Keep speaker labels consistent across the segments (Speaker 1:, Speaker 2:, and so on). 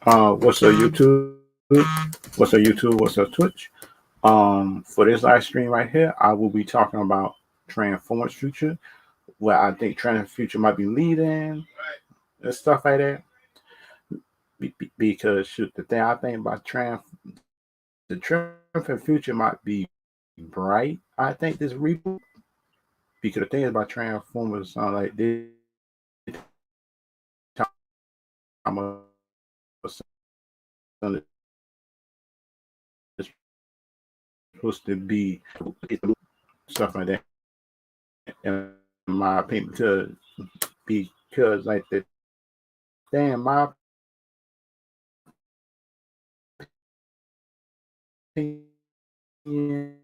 Speaker 1: What's up, YouTube? What's up, YouTube? What's up, Twitch? For this live stream right here, I will be talking about Transformers Future, where I think Transformers Future might be leading and stuff like that. Because shoot, the thing I think about the Transformers Future might be bright. I think this reboot because the thing about Transformers, like this time of it's supposed to be stuff like that. In my opinion, because like the thing, my opinion,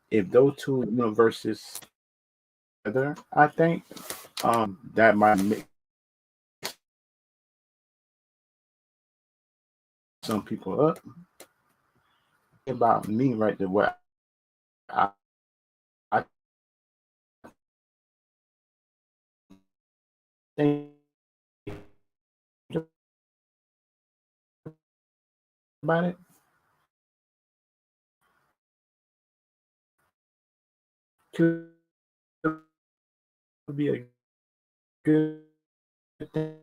Speaker 1: if those two universes together, I think that might make some people up. About me right there, what I think about it could be a good thing.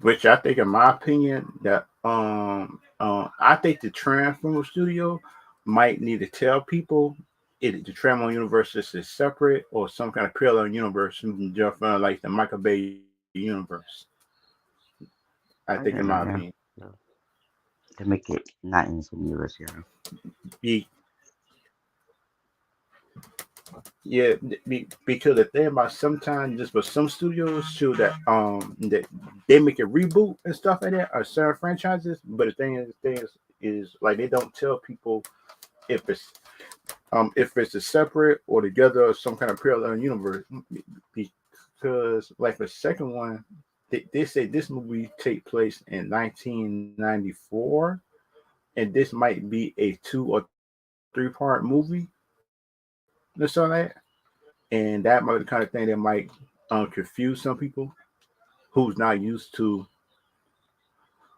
Speaker 1: Which I think, in my opinion, that I think the Transformer Studio might need to tell people the Transformer universe is separate or some kind of parallel universe, just like the Michael Bay universe. I think,
Speaker 2: Yeah,
Speaker 1: in my
Speaker 2: yeah.
Speaker 1: opinion,
Speaker 2: Yeah. To make it not in some universe, yeah.
Speaker 1: be yeah, because the thing about sometimes just for some studios too that they make a reboot and stuff like that or certain franchises, but the thing is like they don't tell people if it's a separate or together or some kind of parallel universe because like the second one they say this movie take place in 1994 and this might be a 2 or 3 part movie or something like that. And that might be the kind of thing that might confuse some people who's not used to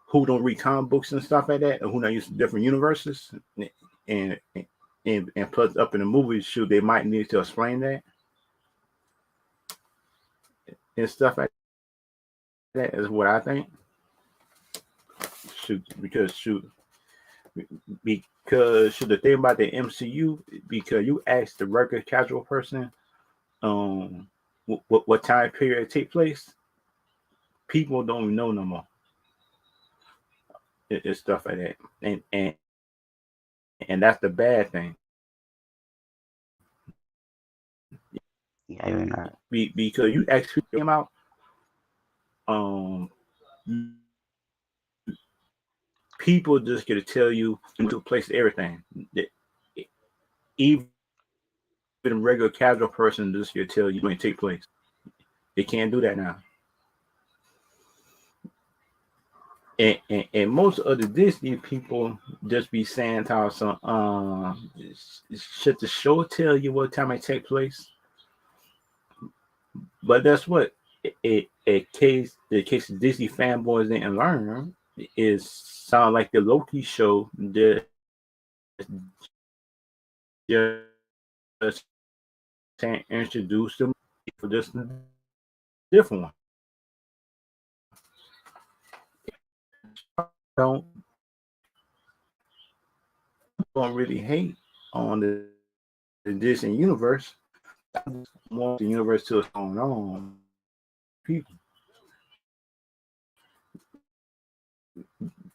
Speaker 1: who don't read comic books and stuff like that, or who not used to different universes, and and plus up in the movies, shoot, they might need to explain that and stuff like that is what I think. Shoot, because shoot, the thing about the MCU, because you ask the regular casual person, um, what time period it take place, people don't even know no more. It's stuff like that, and that's the bad thing.
Speaker 2: Yeah, you're not.
Speaker 1: Because you actually came out, um, people just get to tell you to place everything. Even a regular casual person just get to tell you when it take place. They can't do that now. And most of the Disney people just be saying how some should the show tell you what time it take place, But that's what the case Disney fanboys didn't learn is sound like the Loki show just saying introduce them for just a different one. Don't don't really hate on the Disney universe. Want the universe to what's going on. People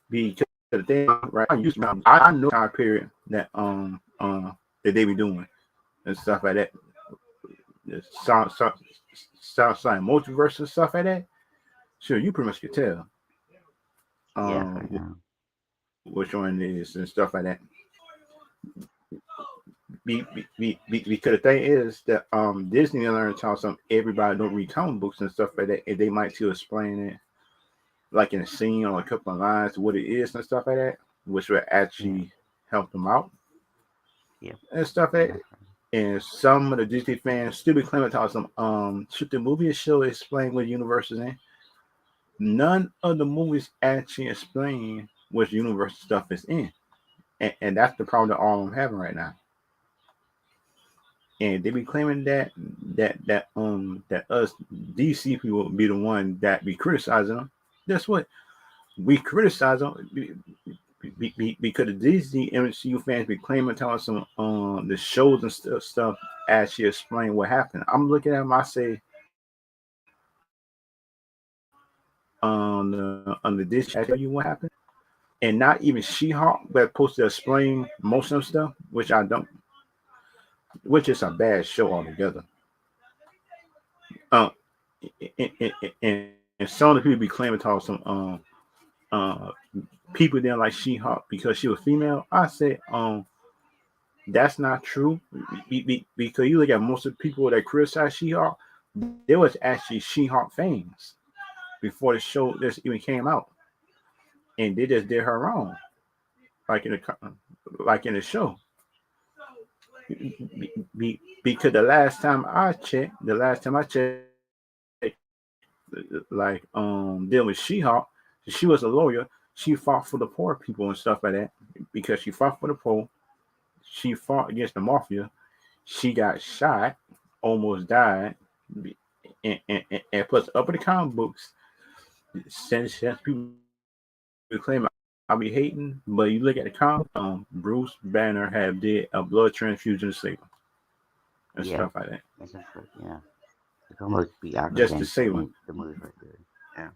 Speaker 1: because the thing right I used to I know time period that they be doing and stuff like that. The sound multiverse and stuff like that. Sure, you pretty much could tell
Speaker 2: Yeah, for now.
Speaker 1: which one it is and stuff like that. Because the thing is that Disney learned how some everybody don't read comic books and stuff like that, and they might to explain it like in a scene or a couple of lines what it is and stuff like that, which would
Speaker 2: Yeah,
Speaker 1: actually help them out
Speaker 2: yep,
Speaker 1: and stuff like
Speaker 2: yeah,
Speaker 1: that. And some of the Disney fans still be claiming to some should the movie show explain what universe is in. None of the movies actually explain which universe stuff is in. And that's the problem that all I'm having right now. And they be claiming that us DC people be the one that be criticizing them. That's what we criticize them because the Disney MCU fans be claiming telling some the shows and stuff actually explain what happened. I'm looking at them, I say on the Disney tell you what happened, and not even She-Hulk, but supposed to explain most of the stuff, which I don't, which is a bad show altogether. Um, and some of the people be claiming to some uh people didn't like She-Hulk because she was female. I said that's not true because you look at most of the people that criticize She-Hulk, there was actually She-Hulk fans before the show this even came out, and they just did her wrong, like in the show. Because the last time I checked, like dealing with She-Hulk, she was a lawyer. She fought for the poor people and stuff like that because she fought for the poor. She fought against the mafia. She got shot, almost died, and plus up in the comic books, since people claim I'll be hating, but you look at the comic, Bruce Banner have did a blood transfusion to save him and
Speaker 2: yeah.
Speaker 1: stuff like that,
Speaker 2: That's just like, yeah. It's almost be arc
Speaker 1: just to
Speaker 2: against
Speaker 1: save him.
Speaker 2: the movies right there. Yeah,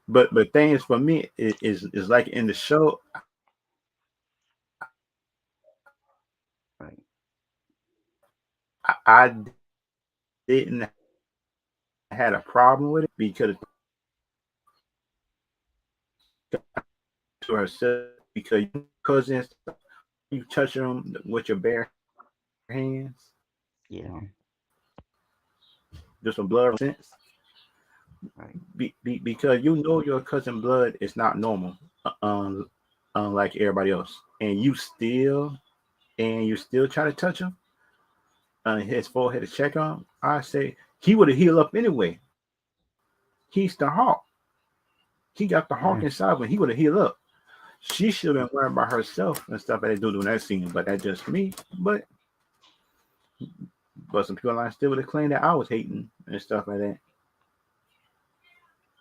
Speaker 1: But things for me is like in the show,
Speaker 2: right.
Speaker 1: I didn't had a problem with it because to herself because you cousins you touch them with your bare hands,
Speaker 2: Yeah,
Speaker 1: just some blood sense.
Speaker 2: right.
Speaker 1: Because you know your cousin blood is not normal, like everybody else, and you still try to touch him on his forehead to check on him. I say he would have healed up anyway. He's the Hawk. He got the Hawk
Speaker 2: Yeah,
Speaker 1: inside when he would have healed up. She should have been worried about herself and stuff that they do during that scene, but that's just me. But some people online still would have claimed that I was hating and stuff like that.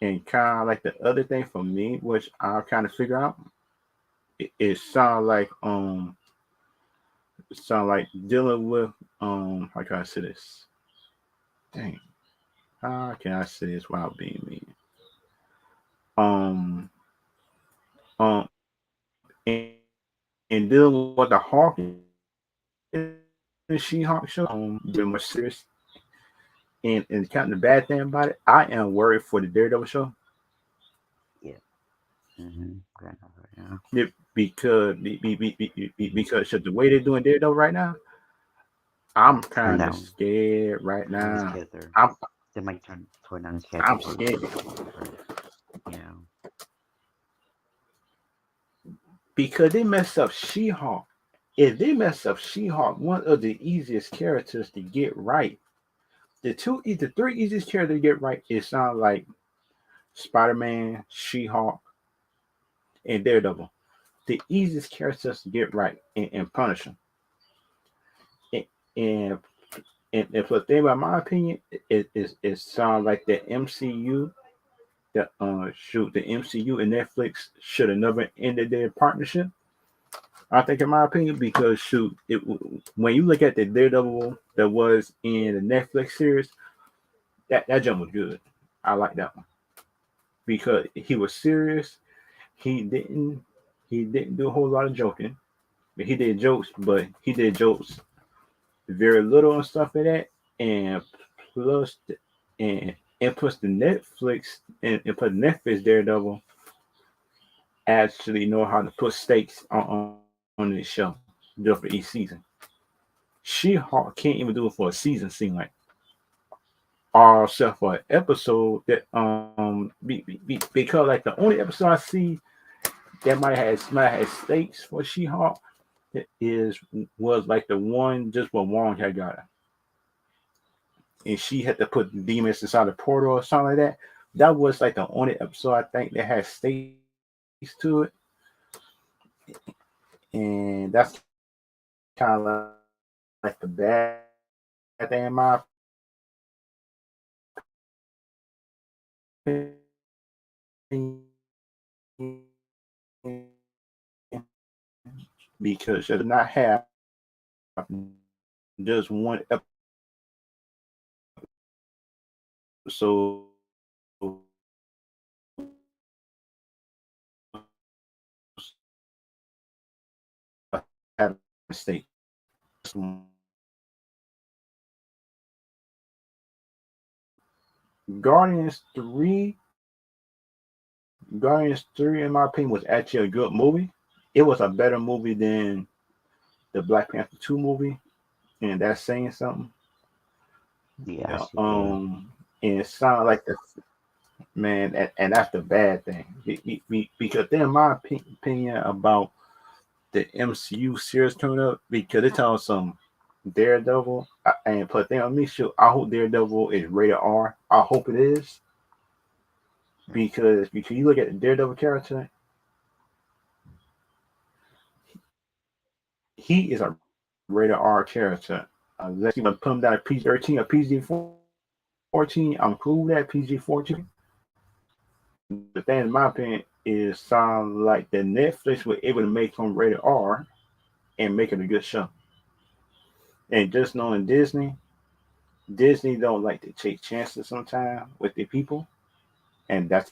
Speaker 1: And kind of like the other thing for me, which I kind of figure out, it sound like dealing with how can I say this? Dang, how can I say this without being mean? Um and dealing with the Hawk and She-Hawk show, being more serious. And kind of the bad thing about it, I am worried for the Daredevil show.
Speaker 2: yeah. Mm-hmm. Grandfather, yeah.
Speaker 1: Because the way they're doing Daredevil right now, I'm
Speaker 2: Turn
Speaker 1: kind of
Speaker 2: down.
Speaker 1: scared right
Speaker 2: On his
Speaker 1: now.
Speaker 2: character.
Speaker 1: I'm
Speaker 2: They might turn down his character
Speaker 1: I'm scared
Speaker 2: for yeah,
Speaker 1: because they messed up She-Hulk. If they mess up She-Hulk, one of the easiest characters to get right the three easiest characters to get right. It sounds like Spider Man, She Hulk, and Daredevil. The easiest characters to get right and punish them. And and, and for the thing about my opinion, it sounds like the MCU. The MCU and Netflix should have never ended their partnership. I think, in my opinion, because when you look at the Daredevil that was in the Netflix series, that jump was good. I like that one because he was serious. He didn't he didn't do a whole lot of joking. But he did jokes, but he did jokes very little and stuff like that. And plus, and plus the Netflix and plus Netflix Daredevil actually know how to put stakes on this show, do it for each season. She-Hulk can't even do it for a season. Seem like all except for an episode that because like the only episode I see that might have stakes for She-Hulk is was like the one just where Wong had got her, and she had to put demons inside the portal or something like that. That was like the only episode I think that had stakes to it, and that's kind of like the bad thing in my because you should not have just one episode have mistake. Guardians 3, Guardians 3, in my opinion, was actually a good movie. It was a better movie than the Black Panther 2 movie, and that's saying something. Yeah,
Speaker 2: Yes, it is.
Speaker 1: and it sounded like the man, and that's the bad thing. Because then my opinion about the MCU series coming up, because it's on some Daredevil, and put them on me, sure, I hope Daredevil is rated R. I hope it is, because you look at the Daredevil character, he is a rated R character. Unless you want to put him down at PG-13 or PG-14, I'm cool with that PG-14. The thing, in my opinion, is sound like the Netflix were able to make him rated R and make it a good show. And just knowing Disney don't like to take chances sometimes with the people, and that's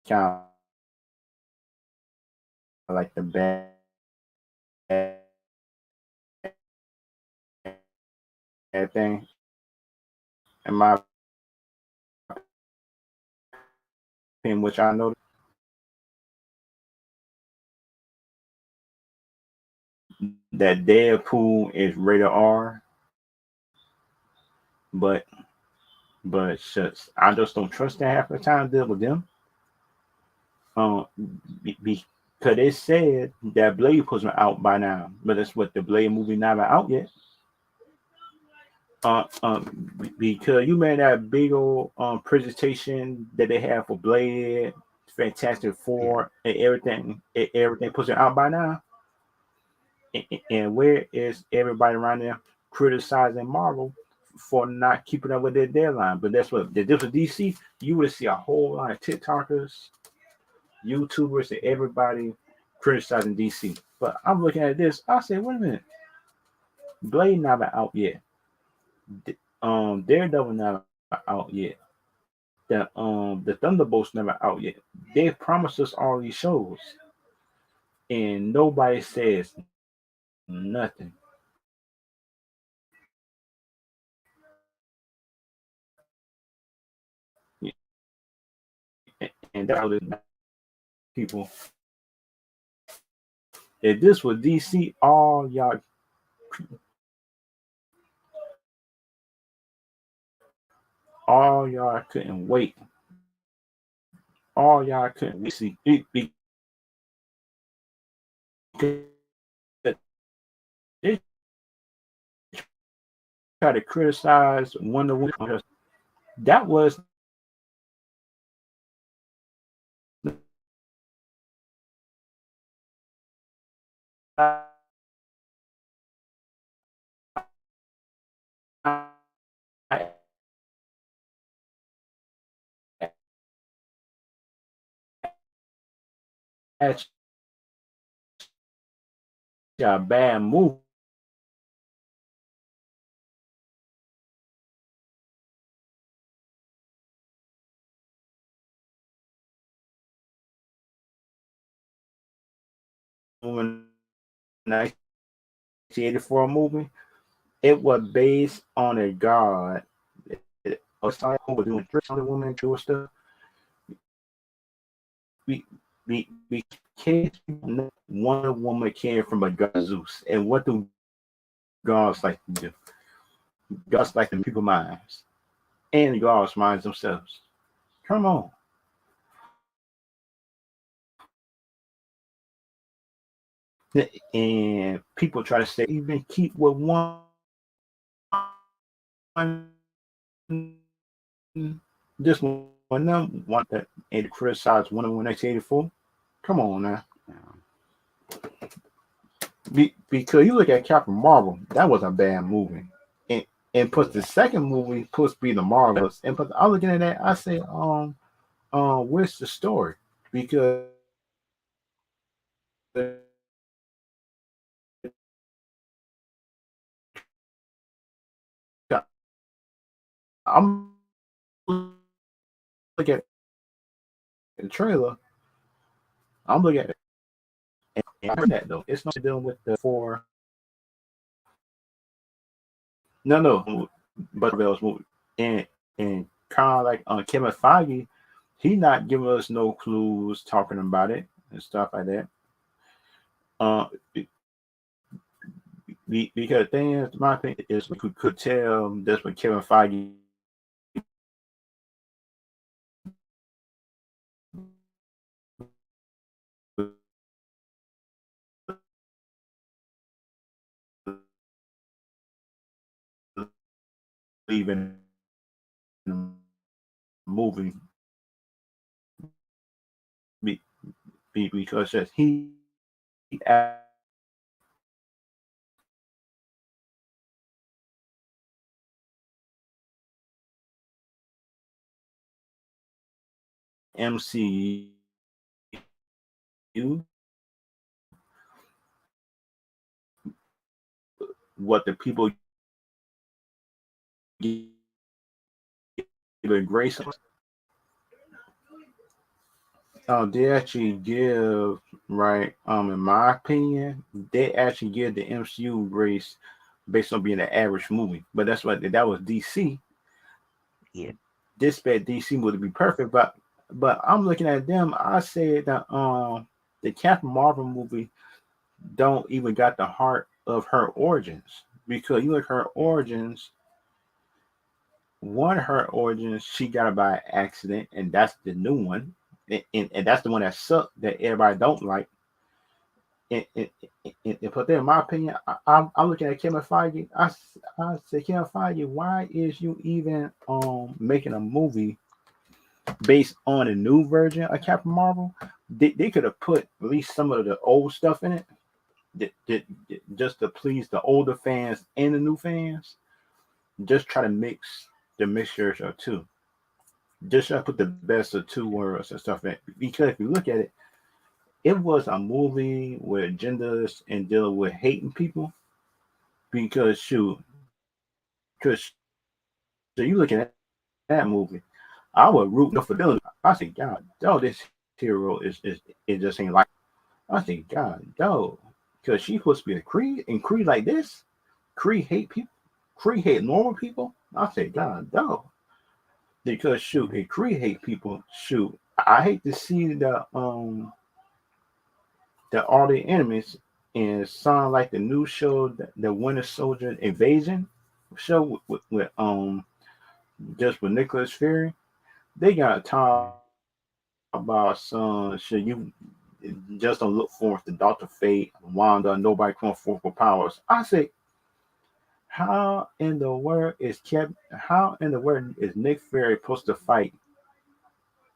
Speaker 1: kind of like the bad thing, in my opinion, which I noticed that Deadpool is rated R, but shucks, I just don't trust that half the time deal with them. Um, because they said that Blade was out by now, but that's what the Blade movie not out yet. Because you made that big old presentation that they have for Blade, Fantastic
Speaker 2: Yeah.
Speaker 1: Four, and everything pushing out by now. And where is everybody around there criticizing Marvel for not keeping up with their deadline? But that's what the difference with DC. You would see a whole lot of TikTokers, YouTubers, and everybody criticizing DC. But I'm looking at this. I say, wait a minute, Blade not out yet. Daredevil never out yet. The Thunderbolts never out yet. They promised us all these shows, and nobody says nothing. And that's how this people. If this was DC, all y'all couldn't wait. All y'all couldn't wait. See, because they trying to try to criticize Wonder Woman because that was not actually a bad movie. When 1984 movie, it was based on a god, a side who was doing tricks on the woman, true stuff. We kids know one woman came from a god Zeus, and what do gods like to do? Gods like to people minds, and gods minds themselves. Come on, and people try to say even keep with this one them want that and to criticize one of 1984. Come on now.
Speaker 2: Yeah.
Speaker 1: Because you look at Captain Marvel, that was a bad movie. And and plus the second movie supposed to be the Marvels. And but I'm looking at that, I say, where's the story? Because I'm looking at the trailer, I'm looking at it, and I heard that though. It's not dealing with the four. No, but Marvel's movie. And kind of like Kevin Feige, he not giving us no clues talking about it and stuff like that. Uh, because the thing is, my opinion is we could tell that's what Kevin Feige leaving the movie because he MCU what the people give grace. They actually give right. In my opinion, they actually give the MCU grace based on being an average movie. But that's what that was DC.
Speaker 2: Yeah.
Speaker 1: This bad DC would be perfect, but I'm looking at them. I say that the Captain Marvel movie don't even got the heart of her origins because you look at her origins. One of her origins she got it by accident, and that's the new one, and that's the one that sucked that everybody don't like. And but then, in my opinion, I'm looking at Kevin Feige. I say, Kevin Feige, why is you even making a movie based on a new version of Captain Marvel? They could have put at least some of the old stuff in it, just to please the older fans and the new fans. Just try to mix the mixtures of two. Just try to put the best of two worlds and stuff in. Because if you look at it, it was a movie with genders and dealing with hating people. Because shoot, because so you looking at that movie, I would root no for Dylan. I say, God, oh, this hero is it just ain't like. I say, God, no, because she's supposed to be a Creed and Creed like this. Creed hate people. Creed hate normal people. I say, God, no, because shoot, if Creed hate people, shoot, I hate to see the all the enemies and sound like the new show, the Winter Soldier Invasion show with just with Nicholas Fury. They got to talk about some shit. You just don't look forward to Doctor Fate, Wanda, nobody coming forth with powers. I say, How in the world is Kev? How in the world is Nick Fury supposed to fight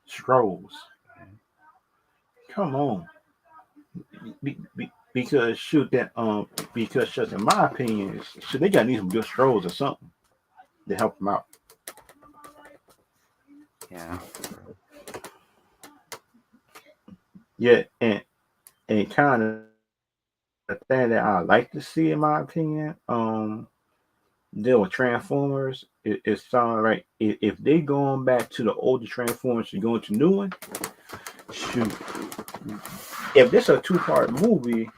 Speaker 1: Skrulls?
Speaker 2: Okay.
Speaker 1: Come on, because shoot that because just in my opinion, shoot they got to need some good Skrulls or something to help them out.
Speaker 2: Yeah. True.
Speaker 1: Yeah, and kind of thing that I like to see in my opinion, deal with Transformers is something right. If they going back to the older Transformers and going to new one, shoot, if this a two-part movie,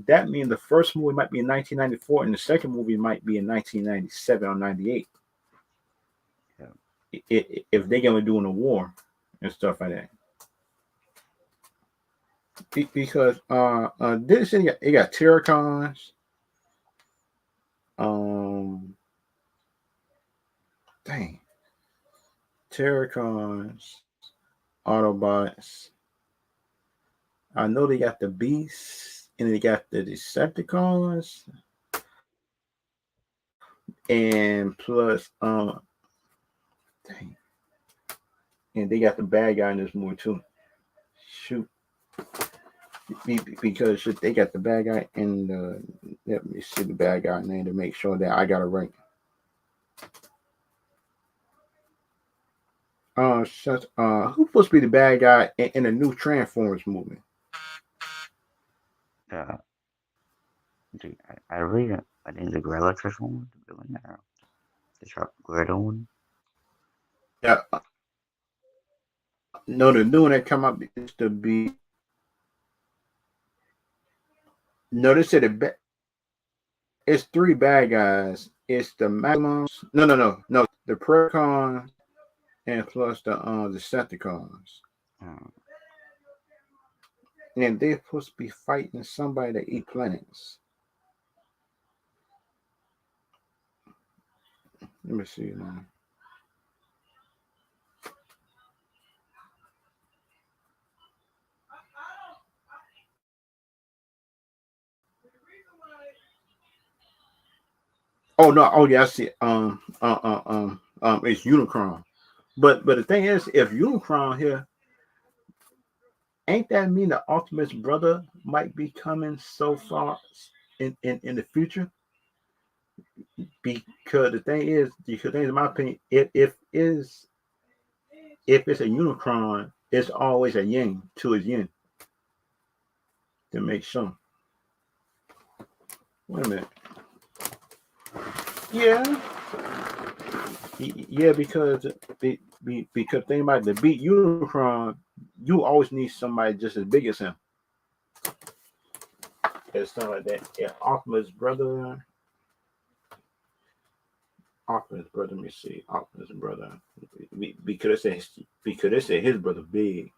Speaker 1: that means the first movie might be in 1994 and the second movie might be in 1997 or 98.
Speaker 2: Yeah.
Speaker 1: If they're gonna do in a war and stuff like that, because this it got Terracons, um, dang, Terracons, Autobots. I know they got the Beasts and they got the Decepticons, and plus, dang, and they got the bad guy in this movie too. Shoot, because shit, they got the bad guy in the. Let me see the bad guy name to make sure that I got it right. Who's supposed to be the bad guy in the new Transformers movie?
Speaker 2: Yeah. I really don't. I think the Gorilla one, the villain, the sharp Gorilla one.
Speaker 1: Yeah, no, the new one that come up is to be. No, they said it's three bad guys. It's the Maximums. No. The Precons and plus the Decepticons.
Speaker 2: Uh,
Speaker 1: And they're supposed to be fighting somebody that eat planets. Let me see now. Oh no! Oh yeah, I see. It's Unicron. But the thing is, if Unicron here, ain't that mean the Optimus brother might be coming so far in the future? Because the thing is, in my opinion, if it's a Unicron, it's always a Yin to his Yin to make sure. Wait a minute. Yeah, yeah, because think about it, to beat Unicron, you always need somebody just as big as him. It's something like that. Yeah, Optimus brother. Let me see, Optimus brother. Because they say his brother big.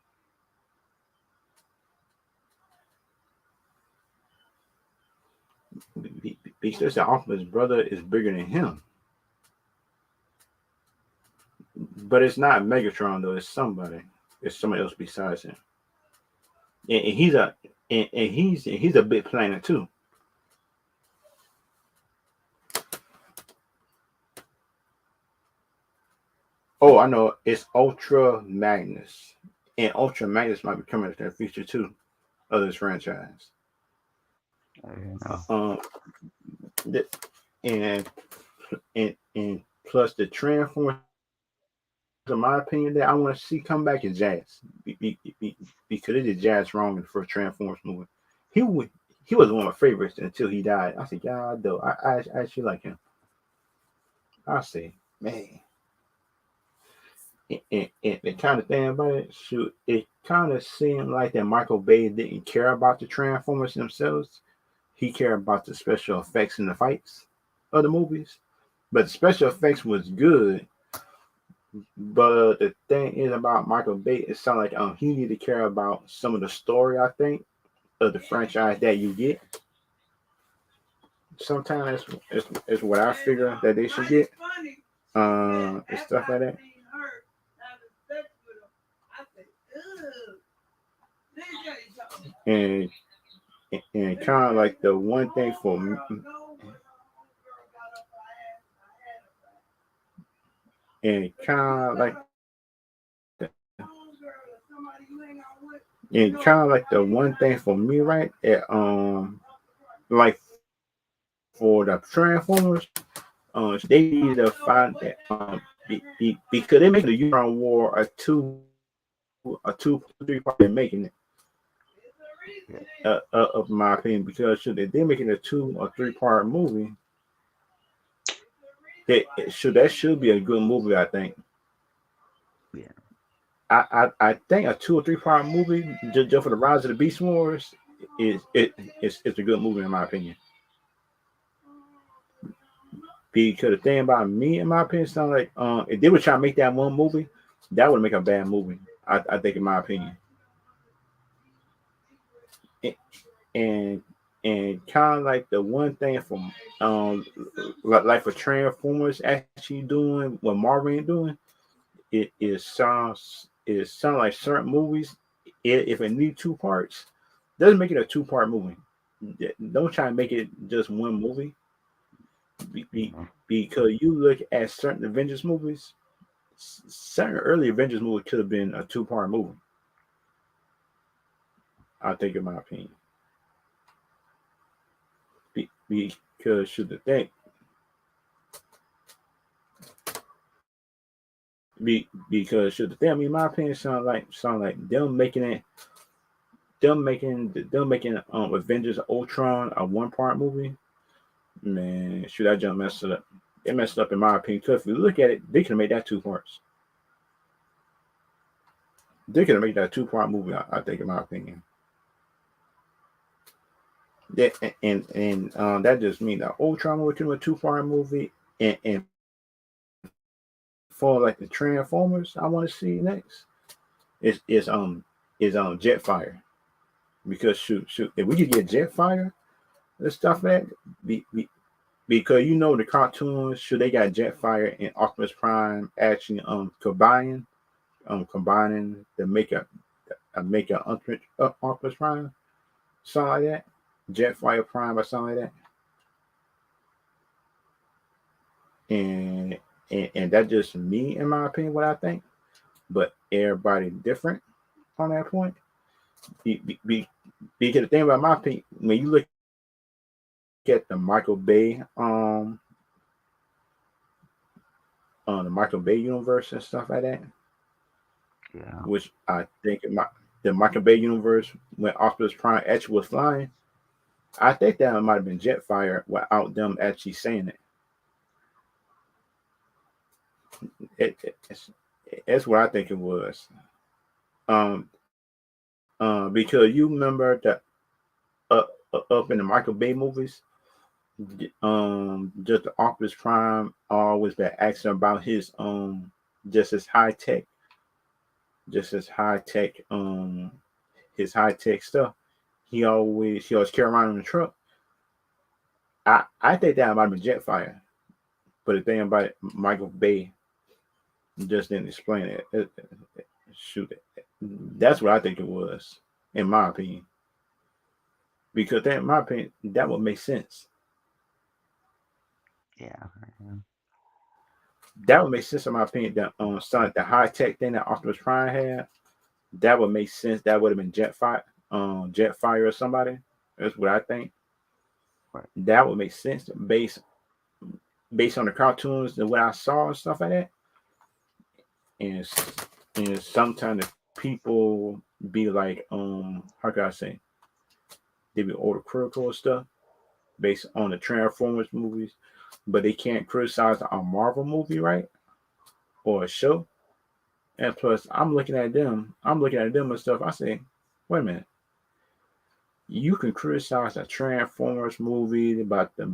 Speaker 1: Because they say Optimus brother is bigger than him. But it's not Megatron though. It's somebody. It's somebody else besides him. And he's a big planet too. Oh, I know. It's Ultra Magnus, and Ultra Magnus might be coming in the future too of this franchise.
Speaker 2: I don't know.
Speaker 1: Um, th- and and plus the Transformers, in my opinion, that I want to see come back is Jazz, because they did Jazz wrong in the first Transformers movie. He wa- he was one of my favorites until he died. I said, God, though, I actually like him. I say, man, and the kind of thing about it, shoot, it kind of seemed like that Michael Bay didn't care about the Transformers themselves. He cared about the special effects in the fights of the movies. But the special effects was good. But the thing is about Michael Bay, it sounds like he need to care about some of the story. I think of the franchise that you get. Sometimes it's what I figure that they should get. And stuff like that. And and kind of like the one thing for me, and kind of like the one thing for me, right? Like for the Transformers, they need to find that because they're making the Unicron War a two 3 part. They're making it,
Speaker 2: Yeah,
Speaker 1: of my opinion, because should they're making a 2 or 3 part movie, that should be a good movie. I think.
Speaker 2: yeah,
Speaker 1: I think a 2 or 3 part movie just for the Rise of the Beast Wars is a good movie in my opinion. Because the thing about me, in my opinion, sound like if they were trying to make that one movie, that would make a bad movie. I think, in my opinion, and and kind of like the one thing from like for Transformers actually doing what Marvel ain't doing, it sounds like certain movies, if it need 2 parts, doesn't make it a 2 part movie. Don't try to make it just one movie.
Speaker 2: no,
Speaker 1: Because you look at certain Avengers movies, certain early Avengers movies could have been a 2 part movie. I think, in my opinion, because should the thing because should the thing, I mean, my opinion, sound like them making Avengers Ultron a 1 part movie. Man, should I jump messed it up? They messed up, in my opinion. Because if you look at it, they could have made that 2 parts. They could have made that 2 part movie. I think, in my opinion. That and that just means that Ultron movie could have been a 2 part movie, and for like the Transformers, I want to see next is Jetfire, because shoot, if we could get Jetfire and stuff like that, because the cartoons, should they got Jetfire and Optimus Prime actually combining to make a Optimus Prime, something like that, Jetfire Prime or something like that, and and that's just me, in my opinion, what I think, but everybody different on that point. Because the thing about my opinion, when you look at the Michael Bay universe and stuff like that,
Speaker 2: yeah,
Speaker 1: which I think the Michael Bay universe, when Optimus Prime actually was flying, I think that might have been Jetfire without them actually saying it. It's what I think it was. Um, because you remember that up in the Michael Bay movies, just the Optimus Prime always been asking about just his high tech, just his high tech stuff. He always carry around in the truck. I think that might have been Jetfire, but the thing about it, Michael Bay just didn't explain it. Shoot, that's what I think it was, in my opinion. Because that, in my opinion, that would make sense.
Speaker 2: yeah, yeah,
Speaker 1: That would make sense, in my opinion. That some like the high tech thing that Optimus Prime had, that would make sense. That would have been Jetfire or somebody. That's what I think.
Speaker 2: right,
Speaker 1: That would make sense based on the cartoons and what I saw and stuff like that. And sometimes the people be like, how can I say? They be overcritical and stuff based on the Transformers movies, but they can't criticize a Marvel movie, right? Or a show. And plus, I'm looking at them and stuff. I say, wait a minute, you can criticize a Transformers movie about the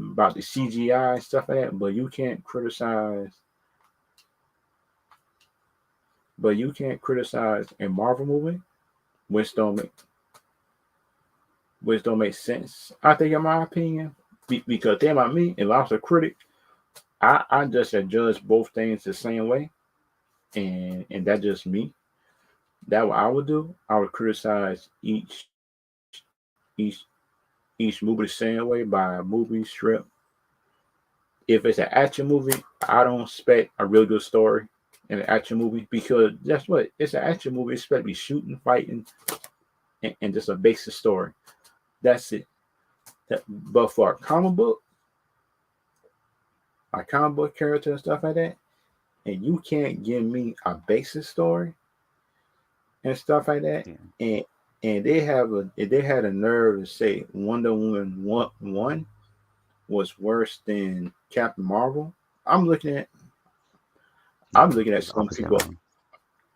Speaker 1: CGI and stuff like that, but you can't criticize a Marvel movie, which don't make sense. I think, in my opinion, because think about me, if I was a critic, I just judge both things the same way, and that's just me. That what I would do. I would criticize each each movie the same way by movie strip If it's an action movie, I don't expect a real good story in an action movie because that's what it's an action movie. It's supposed to be shooting, fighting, and just a basic story. That's it. But for a comic book character and stuff like that, and you can't give me a basic story and stuff like that,
Speaker 2: Yeah.
Speaker 1: and they had a nerve to say Wonder Woman one was worse than Captain Marvel. I'm looking at
Speaker 2: Yeah.
Speaker 1: I'm looking at
Speaker 2: It's
Speaker 1: some
Speaker 2: opposite
Speaker 1: people.
Speaker 2: wrong.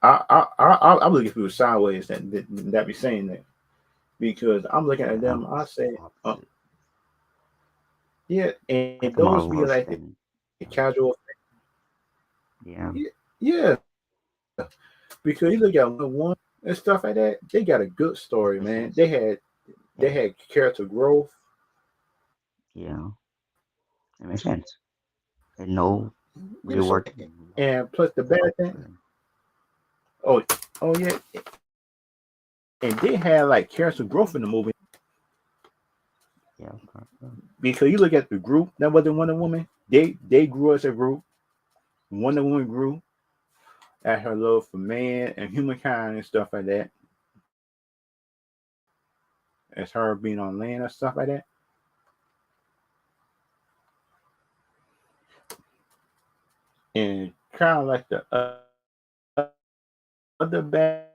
Speaker 1: I'm looking at people sideways that be saying that because I'm looking at
Speaker 2: Yeah.
Speaker 1: them. I
Speaker 2: It's
Speaker 1: say,
Speaker 2: opposite.
Speaker 1: yeah, and
Speaker 2: Captain
Speaker 1: those
Speaker 2: Marvel
Speaker 1: be
Speaker 2: worse
Speaker 1: like
Speaker 2: than.
Speaker 1: the casual.
Speaker 2: Yeah.
Speaker 1: Yeah, because you look at one and stuff like that. They got a good story,
Speaker 2: Makes
Speaker 1: man.
Speaker 2: sense.
Speaker 1: They
Speaker 2: Yeah.
Speaker 1: had character growth.
Speaker 2: Yeah. It makes sense. And no
Speaker 1: Yeah,
Speaker 2: real
Speaker 1: so
Speaker 2: world team involved.
Speaker 1: and plus the bad thing.
Speaker 2: Really.
Speaker 1: Oh, oh yeah, and they had like character growth in the movie
Speaker 2: Yeah. Okay. Yeah.
Speaker 1: because you look at the group that wasn't Wonder Woman. They grew as a group. Wonder Woman grew at her love for man and humankind and stuff like that. As her being on land and stuff like that. And kind of like the other bad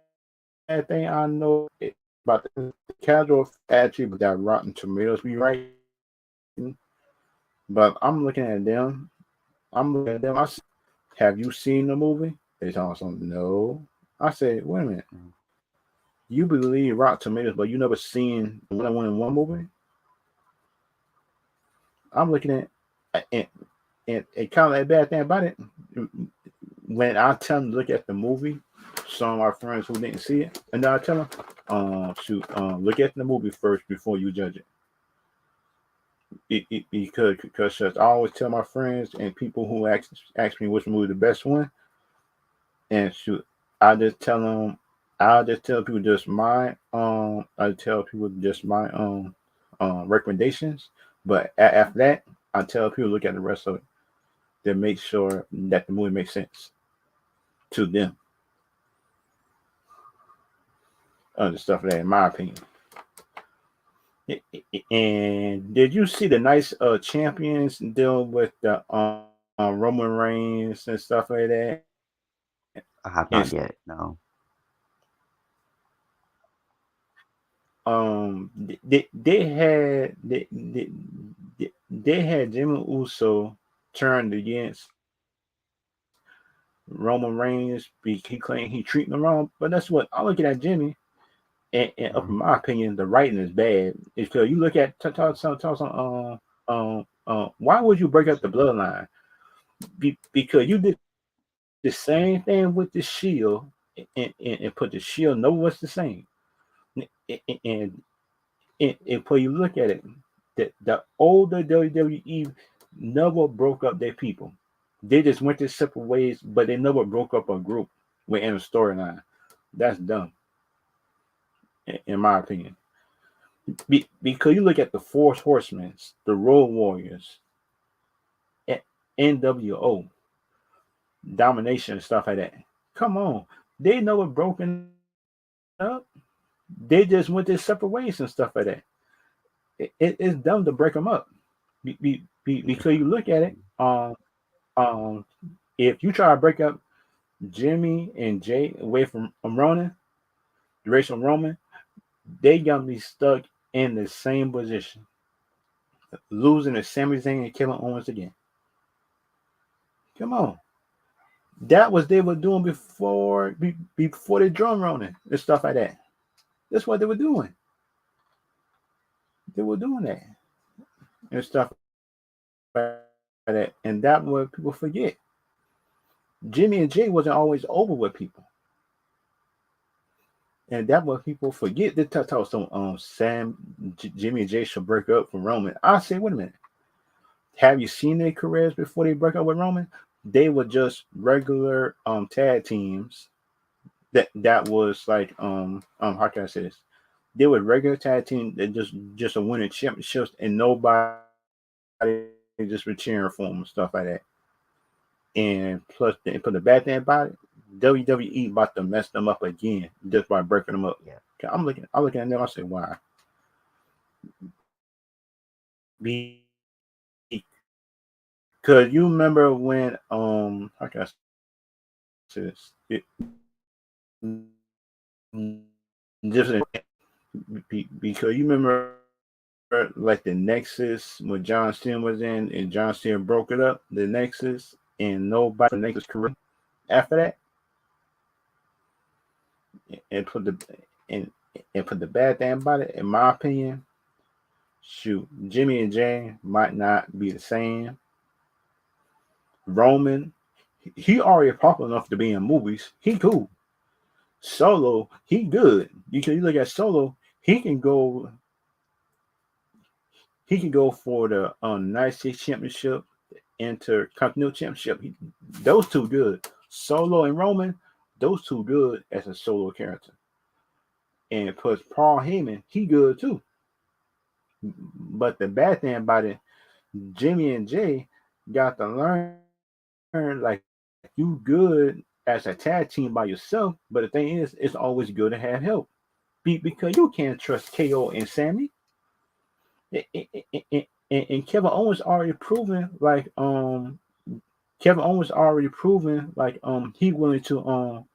Speaker 1: thing I know about the casual attitude that Rotten Tomatoes be writing. But I'm looking at them. I'm looking at them. Have you seen the movie? They tell something. No. I said, wait a minute.
Speaker 2: Mm.
Speaker 1: You believe Rotten Tomatoes, but you never seen the One in One movie? I'm looking at and and kind of like bad thing about it. When I tell them to look at the movie, some of my friends who didn't see it, and then I tell them, look at the movie first before you judge it. Because I always tell my friends and people who ask me which movie the best one, and shoot, I just tell them, I just tell people just my I tell people just my recommendations. But after that, I tell people look at the rest of it to make sure that the movie makes sense to them. Other stuff like that, in my opinion. And did you see the nice champions deal with the Roman Reigns and stuff like that?
Speaker 2: I have
Speaker 1: And
Speaker 2: not yet. No.
Speaker 1: they had Jimmy Uso turned against Roman Reigns because he claimed he treating them wrong. But that's what I'm looking at Jimmy. And up
Speaker 2: Mm.
Speaker 1: in my opinion, the writing is bad. Because you look at why would you break up the bloodline? Because you did the same thing with the Shield and put the Shield nowhere was the same. And and when you look at it, the older WWE never broke up their people. They just went their separate ways, but they never broke up a group within a storyline. That's dumb, in my opinion. Because you look at the Four Horsemen, the Road Warriors, NWO, Domination, and stuff like that. Come on, they never broken up. They just went their separate ways and stuff like that. It's dumb to break them up. Because you
Speaker 2: Yeah.
Speaker 1: look at it, um, if you try to break up Jimmy and Jay away from Roman, the race from Roman, they gonna be stuck in the same position, losing to Sami Zayn and Kevin Owens again. Come on, that was they were doing before they joined Roman and stuff like that. That's what they were doing. They were doing that and stuff like that, and that what people forget. Jimmy and Jay wasn't always over with people. And that what people forget. They talk some Jimmy and Jay should break up from Roman. I say, wait a minute. Have you seen their careers before they break up with Roman? They were just regular tag teams. That was like how can I say this? They were regular tag team that just a winning championships and nobody just been cheering for him and stuff like that. And plus, the bad thing about it, WWE about to mess them up again just by breaking them up.
Speaker 2: Yeah.
Speaker 1: I'm looking at them. I say, why? Because you remember when how can I say this? Just because you remember like the Nexus when John Cena was in and John Cena broke it up, the Nexus, and nobody from Nexus career after that, and put the and and put the bad thing about it, in my opinion, shoot, Jimmy and Jay might not be the same. Roman, he already popular enough to be in movies. He cool. Solo, he good. You look at Solo, he can go for the United States Championship, Intercontinental Championship. Those two good. Solo and Roman, those two good as a solo character. And plus Paul Heyman, he good too. But the bad thing about it, Jimmy and Jay got to learn like you good as a tag team by yourself. But the thing is, it's always good to have help. Because you can't trust KO and Sammy. And Kevin Owens already proven like he willing to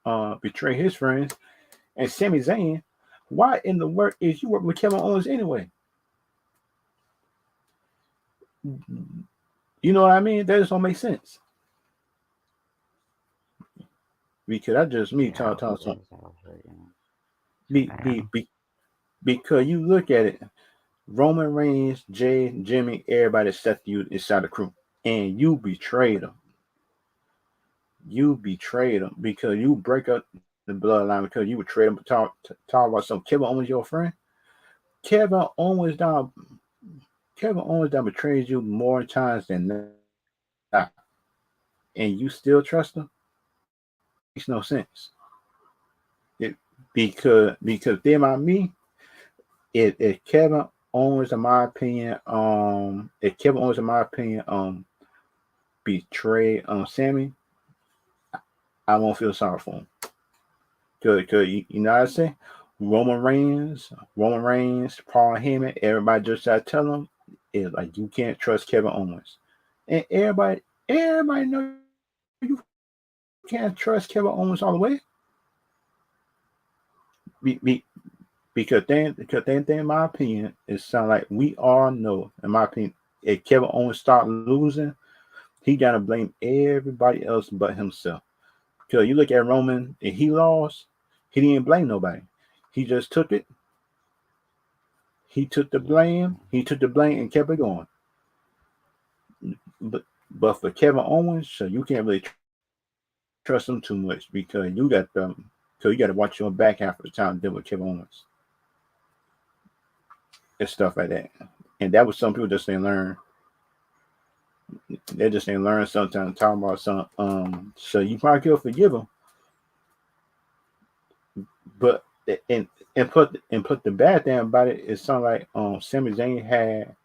Speaker 1: betray his friends. And Sami Zayn, why in the work is you working with Kevin Owens anyway? You know what I mean? That just don't make sense. Because that's just me
Speaker 2: Yeah,
Speaker 1: talking
Speaker 2: it
Speaker 1: something.
Speaker 2: is also, you know,
Speaker 1: Be, be,
Speaker 2: now.
Speaker 1: be, because you look at it, Roman Reigns, Jay, Jimmy, everybody except you inside the crew, and you betrayed them. You betrayed them because you break up the bloodline because you betrayed them. Talk about some Kevin Owens, your friend. Kevin Owens down. Kevin Owens done betrayed you more times than not, and you still trust him. Makes no sense. It, because them on me, if Kevin Owens, in my opinion, betray Sammy, I won't feel sorry for him. Cause you know what I say? Roman Reigns, Paul Heyman, everybody just try to tell him is like you can't trust Kevin Owens, and everybody know you can't trust Kevin Owens all the way. Be, be, because then in my opinion, it sounds like we all know. In my opinion, if Kevin Owens start losing, he gotta blame everybody else but himself. Because you look at Roman, and he lost, he didn't blame nobody. He just took it. He took the
Speaker 2: Yeah.
Speaker 1: blame. He took the blame and kept it going. But for Kevin Owens, so you can't really trust him too much because you got so you got to watch your back half of the time to deal with Kevin Owens and stuff like that. And that was some people just didn't learn. They just didn't learn sometimes talking about some. So you probably could forgive him, but and put the bad thing about it is something like Sami Zayn had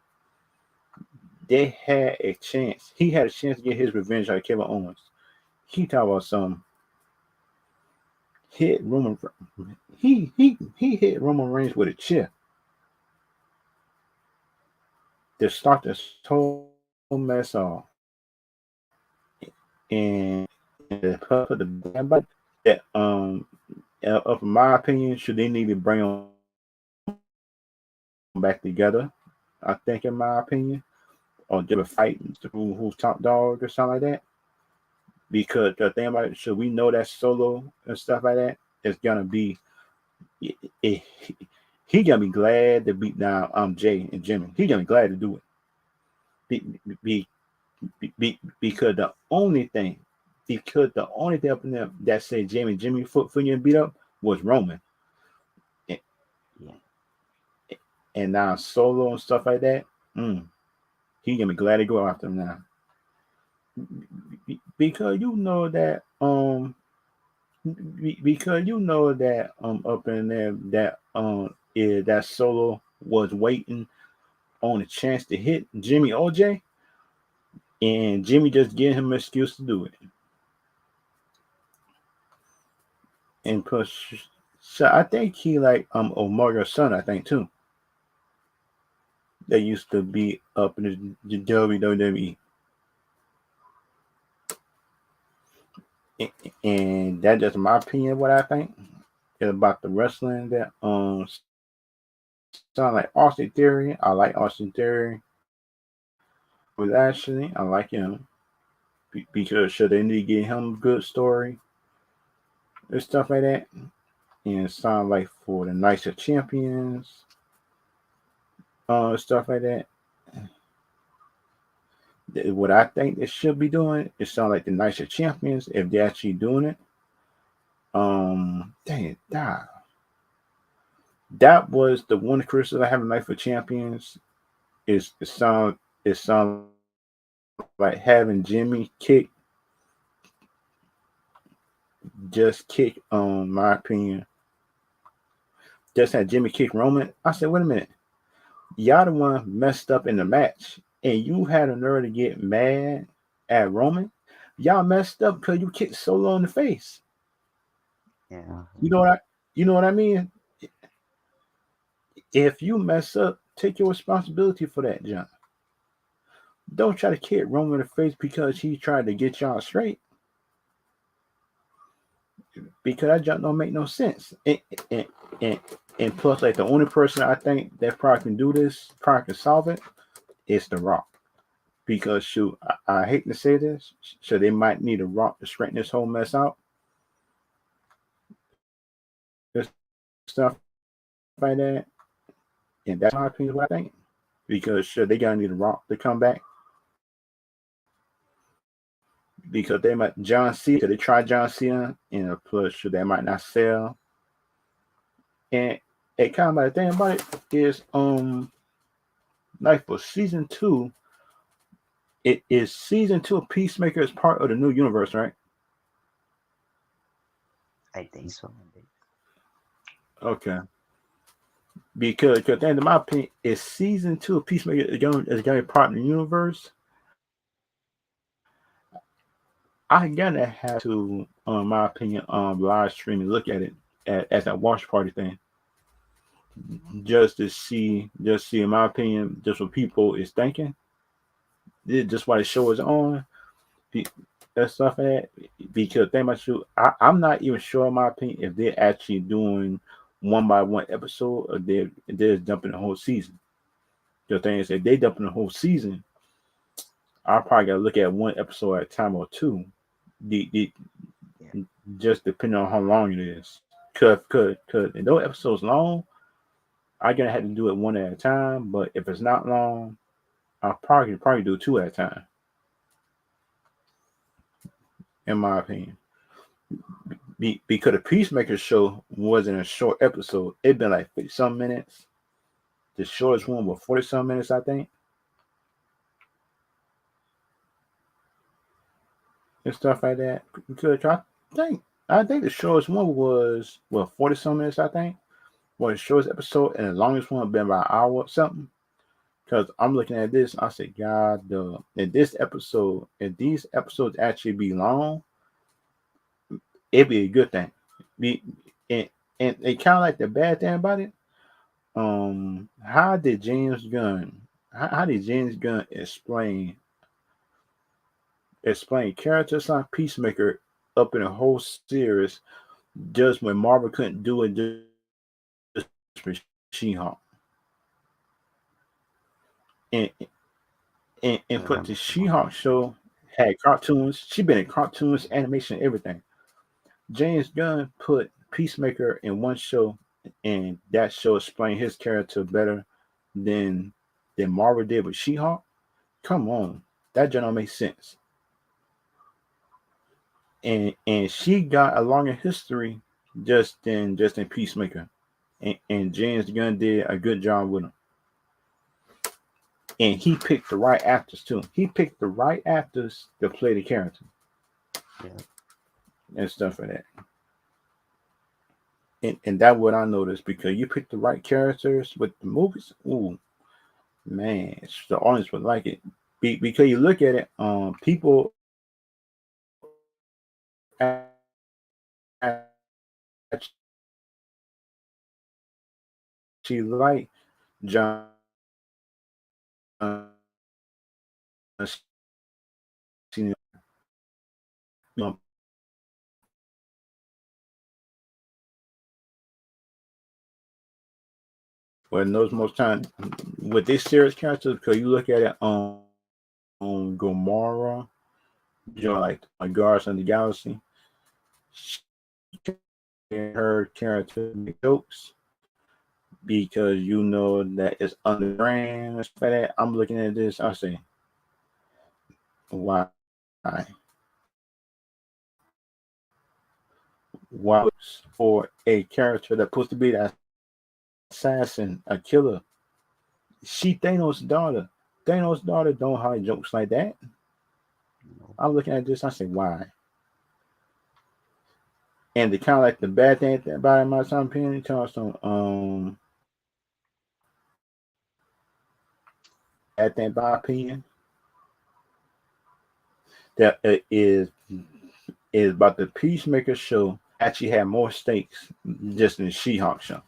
Speaker 1: a chance. He had a chance to get his revenge on Kevin Owens. He talked about some hit Roman. He hit Roman Reigns with a chair to start this whole mess off. And the put the bad that of my opinion, should they need to bring them back together? I think, in my opinion, or just a fight who's top dog or something like that. Because the thing about it, should we know that Solo and stuff like that is gonna be he, he gonna be glad to beat down Jay and Jimmy. He gonna be glad to do it. Be, be, because the only thing up in there that said Jamie and Jimmy foot getting beat up was Roman, and,
Speaker 2: Yeah.
Speaker 1: and now Solo and stuff like that. Mm, he gonna be glad to go after him now because you know that up in there that that Solo was waiting on a chance to hit Jimmy OJ. and Jimmy just gave him an excuse to do it. And plus, so I think he like Omario's son, I think too. They used to be up in the WWE, and that's just my opinion. What I think is about the wrestling that sound like Austin Theory. I like Austin Theory. With Ashley, I like him because should they need to get him a good story and stuff like that. And sound like for the Knights of Champions, stuff like that. What I think they should be doing, it sounds like the Knights of Champions, if they're actually doing it. Dang it, that was the one criticism I have in Knights of Champions. Is it sound like having Jimmy kick my opinion, just had Jimmy kick Roman. I said, wait a minute, y'all the one messed up in the match, and you had a nerve to get mad at Roman. Y'all messed up because you kicked Solo in the face.
Speaker 2: Yeah.
Speaker 1: You know what I you know what I mean? If you mess up, take your responsibility for that, John. Don't try to kick Roman in the face because he tried to get y'all straight. Because that jump don't make no sense. And, and, and plus, like the only person I think that probably can do this, probably can solve it, is The Rock. Because shoot, I hate to say this, so they might need a Rock to straighten this whole mess out. This stuff like that. And that's my opinion what I think. Because sure, they gotta need a Rock to come back. Because they might John Cena, they try John Cena, and plus sure they might not sell. And it kind of like the thing about it is like for season two, it is season two of Peacemaker is part of the new universe, right?
Speaker 2: I think so.
Speaker 1: Okay. Because at the end of my opinion, is season two of Peacemaker is going to be part of the universe. I gotta have to, my opinion, live stream and look at it as a watch party thing, just to see, in my opinion, just what people is thinking, just why the show is on, that stuff like that. Because they might shoot, I'm not even sure, in my opinion, if they're actually doing one by one episode or they're dumping the whole season. The thing is, if they dumping the whole season, I probably gotta look at one episode at a time or two. The
Speaker 2: Yeah.
Speaker 1: just depending on how long it is. Cause if those episodes long, I gonna have to do it one at a time. But if it's not long, I'll probably do two at a time. In my opinion, because the Peacemaker show wasn't a short episode. It been like 50 some minutes. The shortest one was 40 some minutes, I think, and stuff like that. Because think I think the shortest one was 40 some minutes, I think. Well, the shortest episode and the longest one been about an hour or something. Because I'm looking at this, I said, God, in this episode, if these episodes actually be long, it'd be a good thing. Be and it kind of like the bad thing about it. How did James Gunn? How did James Gunn explain characters on Peacemaker up in a whole series just when Marvel couldn't do it just for She-Hulk and and
Speaker 2: Yeah.
Speaker 1: put the She-Hulk show had cartoons. She been in cartoons, animation, everything. James Gunn put Peacemaker in one show, and that show explained his character better than Marvel did with She-Hulk. Come on, that just don't make sense. And she got a longer history just in Peacemaker, and James Gunn did a good job with him. And he picked the right actors too. He picked the right actors to play the character
Speaker 2: Yeah.
Speaker 1: and stuff like that. And that's what I noticed because you pick the right characters with the movies. Ooh, man, the audience would like it because you look at it, people actually like John Cena. Well, those most time with this series character, because you look at it on Gomorrah, you know, like Guardians of the Galaxy, her character make jokes because you know that it's underground and stuff like that. I'm looking at this, I say, why? Why for a character that's supposed to be the assassin, a killer? She Thanos' daughter. Thanos' daughter don't hide jokes like that.
Speaker 2: No.
Speaker 1: I'm looking at this, I say, why? And the kind of like the bad thing about it, my son opinion, tells them, bad thing by opinion, that it is about the Peacemaker show actually had more stakes just than the She-Hulk show.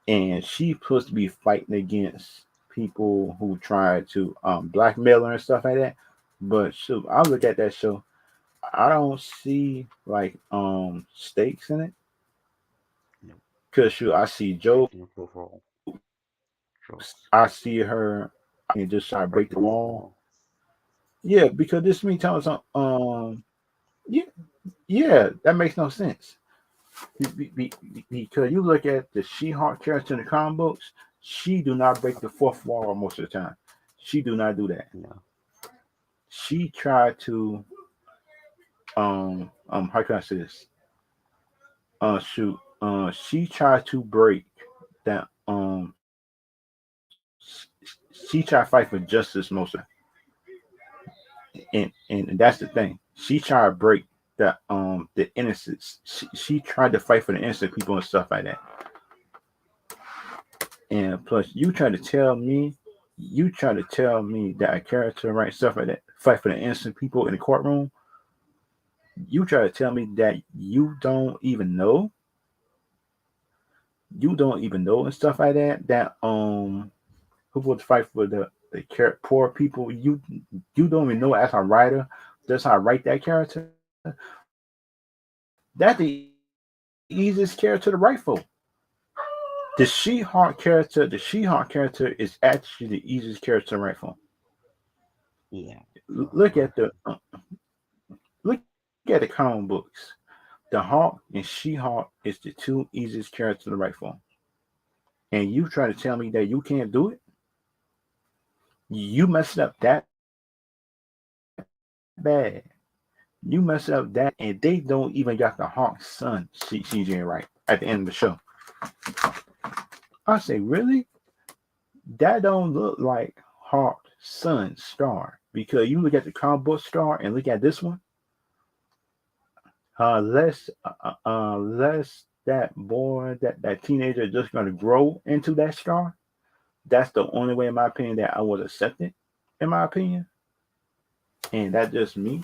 Speaker 1: And she's supposed to be fighting against people who try to blackmail her and stuff like that. But shoot, I look at that show, I don't see like stakes in it.
Speaker 2: No.
Speaker 1: Cause shoot, I see Joe,
Speaker 2: Nothing overall. Jokes.
Speaker 1: I see her and just try to break
Speaker 2: Breaking
Speaker 1: the
Speaker 2: the fourth
Speaker 1: wall.
Speaker 2: wall.
Speaker 1: Yeah, because this me telling some yeah, yeah, that makes no sense. Because you look at the She-Hulk character in the comic books, she do not break the fourth wall most of the time. She do not do that.
Speaker 2: No.
Speaker 1: She tried to how can I say this? Shoot. She tried to break that she tried to fight for justice most of the time. And that's the thing. She tried to break the innocence. She tried to fight for the innocent people and stuff like that. And plus, you try to tell me that a character right stuff like that, fight for the innocent people in the courtroom. You try to tell me that you don't even know and stuff like that. That who would fight for the poor people? You don't even know as a writer. That's how I write that character. That's the easiest character to write for. The She-Hulk character is actually the easiest character to write for.
Speaker 2: Yeah.
Speaker 1: Look
Speaker 2: Well,
Speaker 1: at the comic books. The Hawk and She-Hulk is the two easiest characters to write for. And you try to tell me that you can't do it? You messed up that bad. You messed up that bad, and they don't even got the Hawk's son CGI right at the end of the show. I say, really? That don't look like Hawk's son star because you look at the comic book star and look at this one. Unless that boy, that teenager, is just gonna grow into that star. That's the only way, in my opinion, that I would accept it. In my opinion, and that's just me.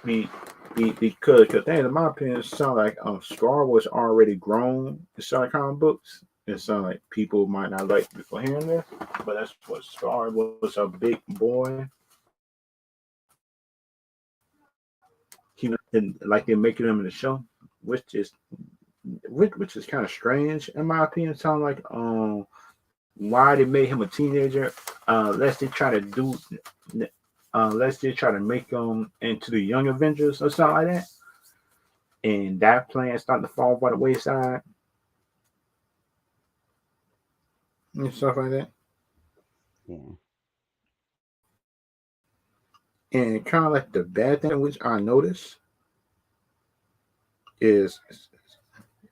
Speaker 2: yeah.
Speaker 1: Be, because things, in my opinion, it sound like Scar was already grown in some comic books. It sound like people might not like before hearing this, but that's what Scar was a big boy. He and like they're making him in the show, which is which is kind of strange in my opinion. Sound like why they made him a teenager, unless they try to do, unless they try to make him into the Young Avengers or something like that, and that plan starting to fall by the wayside and stuff like that.
Speaker 2: Yeah.
Speaker 1: And kind of like the bad thing which I notice is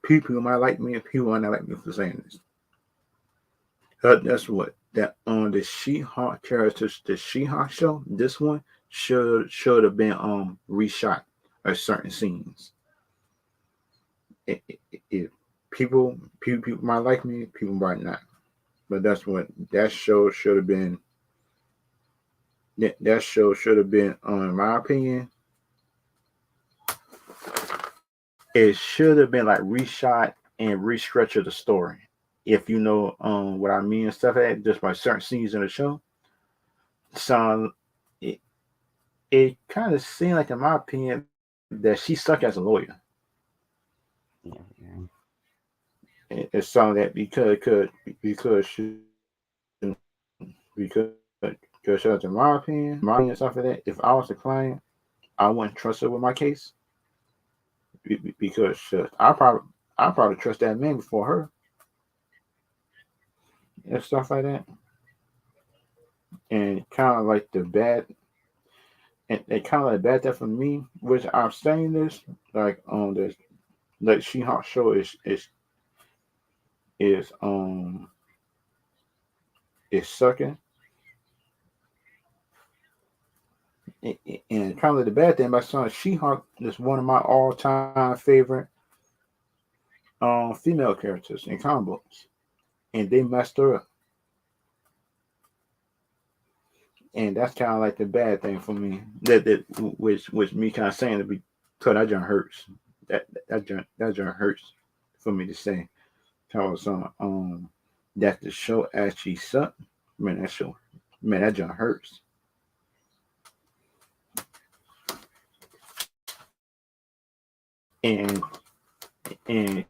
Speaker 1: people might like me and people might not like me for saying this. That's what that on the She-Hulk characters, the She-Hulk show. This one should have been reshot at certain scenes. It, it, it, people might like me, people might not. but that's what that show should have been. That show should have been, in my opinion, it should have been like reshot and restructured the story. If you know what I mean and stuff like that, just by certain scenes in the show. So it, it kind of seemed like, in my opinion, that she suck as a lawyer.
Speaker 2: Yeah, yeah.
Speaker 1: It's something that because because in my opinion and stuff like that, if I was the client, I wouldn't trust her with my case because I probably trust that man before her and stuff like that. And kind of like the bad and it kind of like bad that for me, which I'm saying this like on this like She-Hulk show is is sucking. And kind of like the bad thing about son She-Hulk is one of my all-time favorite female characters in comic books, and they messed her up, and that's kind of like the bad thing for me. That which me kind of saying to be, so that just hurts. That just hurts for me to say. Tell some that the show actually sucked. Man, that show, man, that just hurts. And and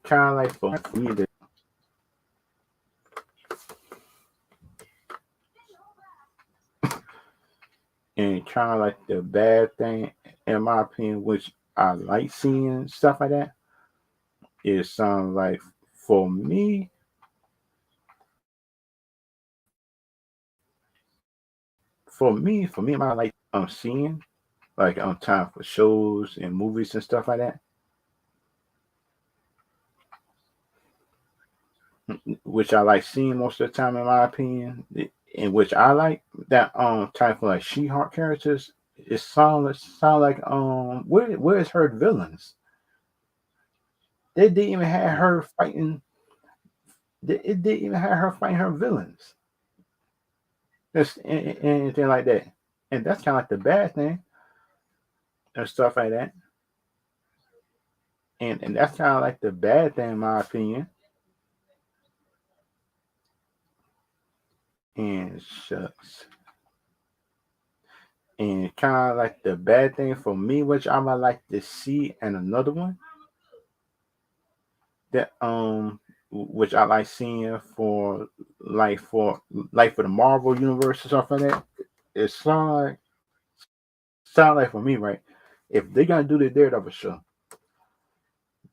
Speaker 1: kind of like for me, and kind of like the bad thing, in my opinion, which I like seeing stuff like that, is something like for me, for me, I like seeing like on time for shows and movies and stuff like that, which I like seeing most of the time, in my opinion. In which I like that type of like She-Hulk characters. It sound like where's her villains? They didn't even have her fighting. It didn't even have her fighting her villains. Just anything like that. And that's kind of like the bad thing and stuff like that. And that's kind of like the bad thing, in my opinion. And shucks. And kind of like the bad thing for me, which I might like to see, and another one that which I like seeing for for the Marvel universe or something like that. It sound like for me, right? If they're gonna do the Daredevil show,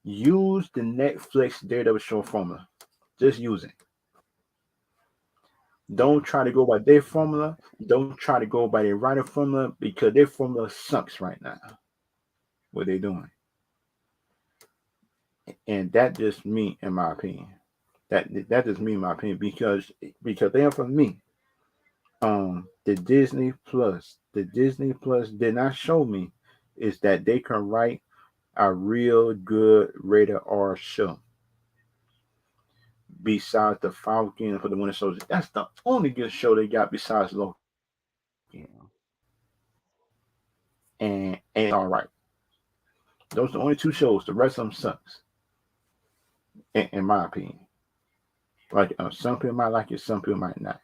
Speaker 1: use the Netflix Daredevil show formula. Just use it. Don't try to go by their formula. Don't try to go by their writer formula because their formula sucks right now. What they're doing, and that just me, in my opinion. That just me, in my opinion, because they are for me. The Disney Plus did not show me is that they can write a real good rated R show besides the Falcon for the Winter Soldier. That's the only good show they got besides Loki,
Speaker 2: Yeah.
Speaker 1: and it's all right. Those are the only two shows. The rest of them sucks, in my opinion. Like some people might like it, some people might not.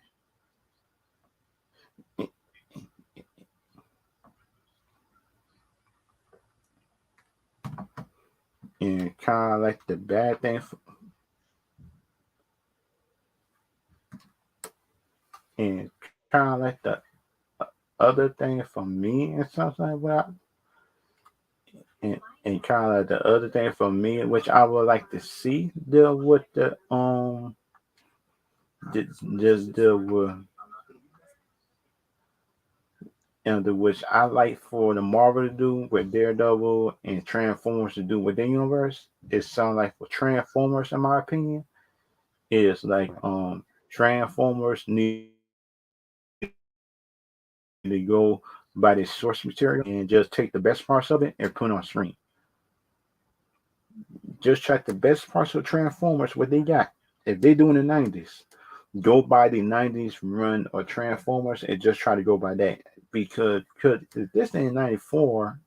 Speaker 1: And kind of like the bad thing, and kind of like the other thing for me and something like that. And kind of like the other thing for me, which I would like to see deal with the just deal with, and the which I like for the Marvel to do with Daredevil and Transformers to do with their universe. It sounds like for Transformers, in my opinion, is like
Speaker 2: Right.
Speaker 1: Transformers need to go by the source material and just take the best parts of it and put it on screen. Just check the best parts of Transformers, what they got. If they do in the 90s, go by the 90s run or Transformers and just try to go by that. Because if this thing in 94,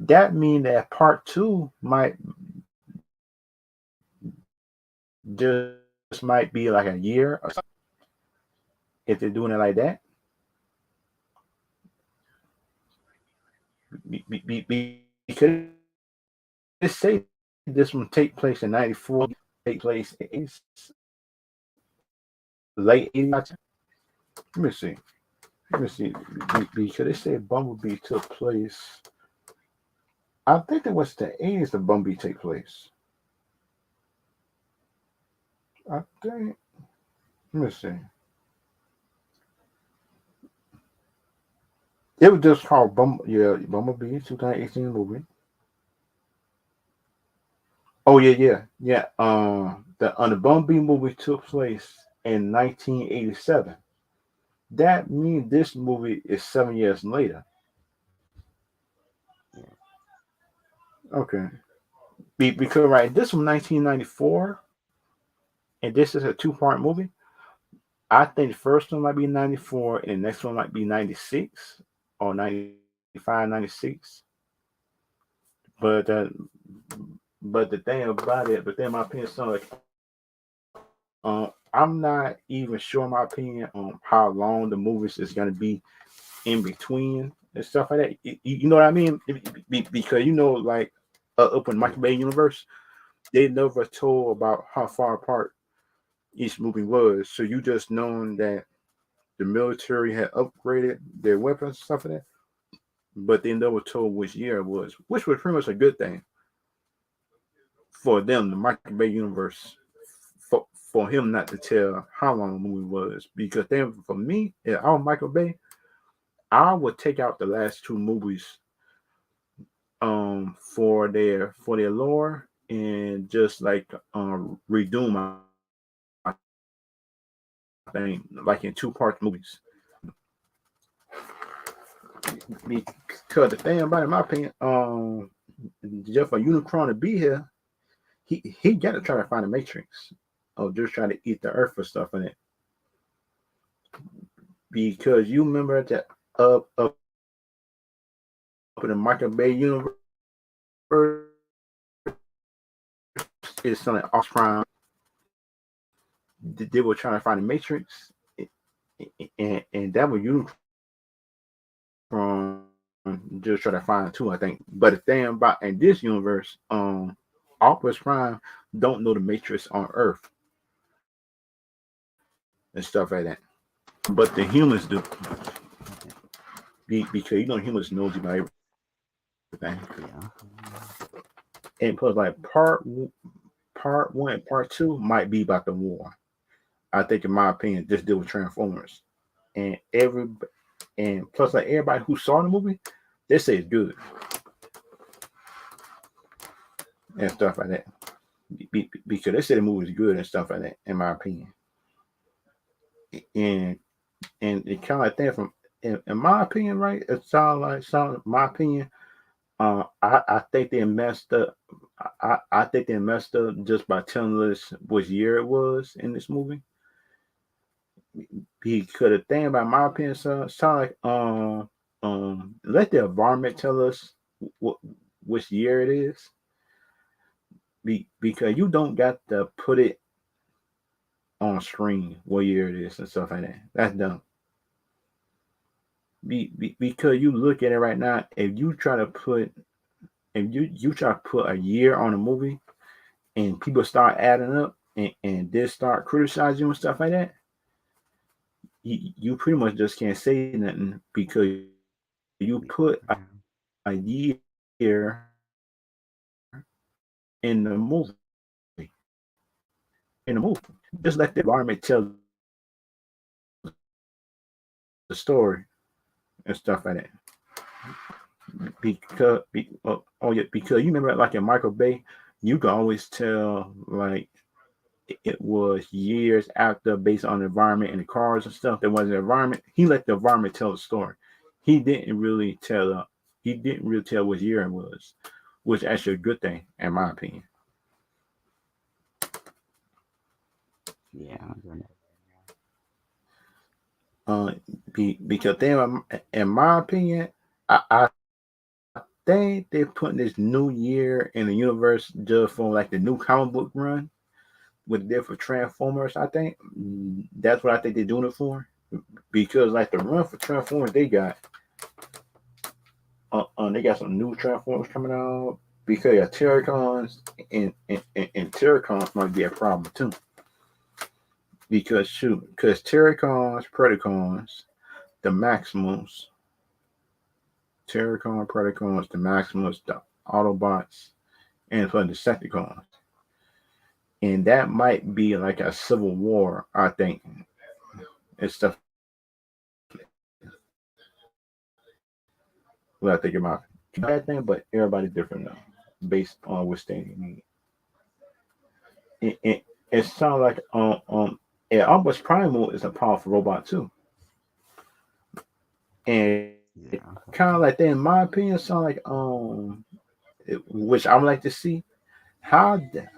Speaker 1: that mean that part two might just might be like a year or something if they're doing it like that. Because it say this one take place in 94, take place in 80s, late 80s. Let me see. Let me see. Because it said Bumblebee took place. I think it was the 80s that Bumblebee take place. I think. Let me see. It was just called Bumblebee 2018 movie. Oh yeah. The Bumblebee movie took place in 1987. That means this movie is 7 years later.
Speaker 2: Yeah.
Speaker 1: Okay. Because right, this from 1994, and this is a two-part movie. I think the first one might be 94, and the next one might be 96 or 95, 96. But but the thing about it, but then my opinion, so like, I'm not even sure my opinion on how long the movies is gonna be in between and stuff like that. You know what I mean? Because like up in
Speaker 2: Yeah.
Speaker 1: Michael Bay universe, they never told about how far apart each movie was. So you just known that the military had upgraded their weapons and stuff like that, but they never told which year it was, which was pretty much a good thing for them, the Michael Bay universe, for him not to tell how long the movie was. Because then for me, if I was Michael Bay, I would take out the last two movies for their lore and just like redo my thing like in two-part movies. Because the thing about it, in my opinion, just for Unicron to be here, he got to try to find a matrix or just try to eat the earth for stuff in it. Because you remember that up in the Michael Bay universe, is something Optimus Prime. They were trying to find a matrix, and that was Unicron just try to find too, I think. But the thing about in this universe, Optimus Prime don't know the matrix on Earth and stuff like that. But the humans do,
Speaker 2: Okay.
Speaker 1: because humans knows about everything.
Speaker 2: Yeah.
Speaker 1: And plus, like part one and part two might be about the war. I think, in my opinion, just deal with Transformers, and plus, like everybody who saw the movie, they say it's good and stuff like that. Because they say the movie is good and stuff like that. In my opinion, and it kind of like that from in my opinion, right? It sound my opinion. I think they messed up. I think they messed up just by telling us which year it was in this movie. Because the thing about my opinion, sound like let the environment tell us what which year it is. Because you don't got to put it on screen what year it is and stuff like that. That's dumb. Because you look at it right now, if you try to put a year on a movie and people start adding up and they start criticizing you and stuff like that, you pretty much just can't say nothing because you put a year in the movie. In the movie, just let the environment tell the story and stuff like that. Because you remember like in Michael Bay, you can always tell like it was years after based on the environment and the cars and stuff. There was an environment. He let the environment tell the story. He didn't really tell. He didn't really tell what year it was, which is actually a good thing in my opinion.
Speaker 2: Yeah, I'm doing that
Speaker 1: Because then, in my opinion, I think they're putting this new year in the universe just for like the new comic book run with different Transformers. I think that's what I think they're doing it for. Because like the run for Transformers, they got some new Transformers coming out. Because yeah, Terracons and Terracons might be a problem too. Because Terracons, Predacons, the Maximals, Terracon, Predacons, the Maximals, the Autobots, and for the Decepticons. And that might be like a civil war, I think, and stuff like that. What I think about bad thing, but everybody's different now, based on which thing you need. It sounds like yeah, Optimus Primal is a powerful robot too, and
Speaker 2: yeah.
Speaker 1: kind of like that, in my opinion, sound like which I would like to see how the,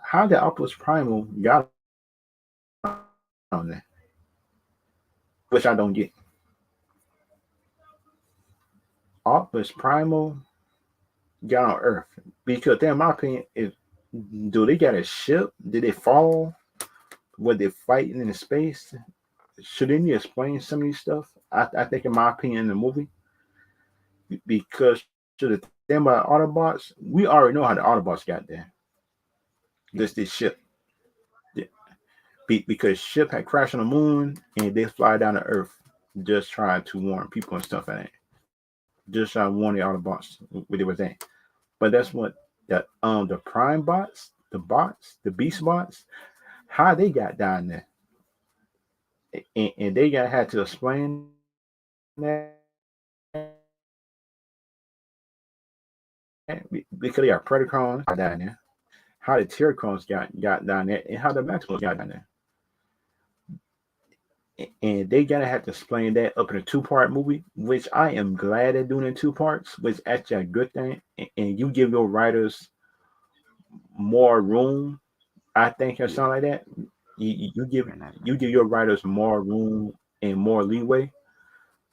Speaker 1: how the Optimus Primal got on there, which I don't get. Optimus Primal got on Earth because, then, in my opinion, is do they got a ship? Did they fall? Were they fighting in space? Should they explain some of these stuff? I think, in my opinion, in the movie, because to the thing about Autobots, we already know how the Autobots got there. This ship, because ship had crashed on the moon and they fly down to Earth, just trying to warn people and stuff like that. Just trying to warn the Autobots where they was at. But that's what the Prime bots, the Beast bots, how they got down there, and they got had to explain that because they are Predacons down there, how the Terracons got down there, and how the Maximals got down there, and they gotta have to explain that up in a two-part movie, which I am glad they're doing in two parts, which actually a good thing, and you give your writers more room. I think or
Speaker 2: Yeah,
Speaker 1: something like that. You give
Speaker 2: you're not
Speaker 1: you
Speaker 2: wrong.
Speaker 1: give your writers more room and more leeway.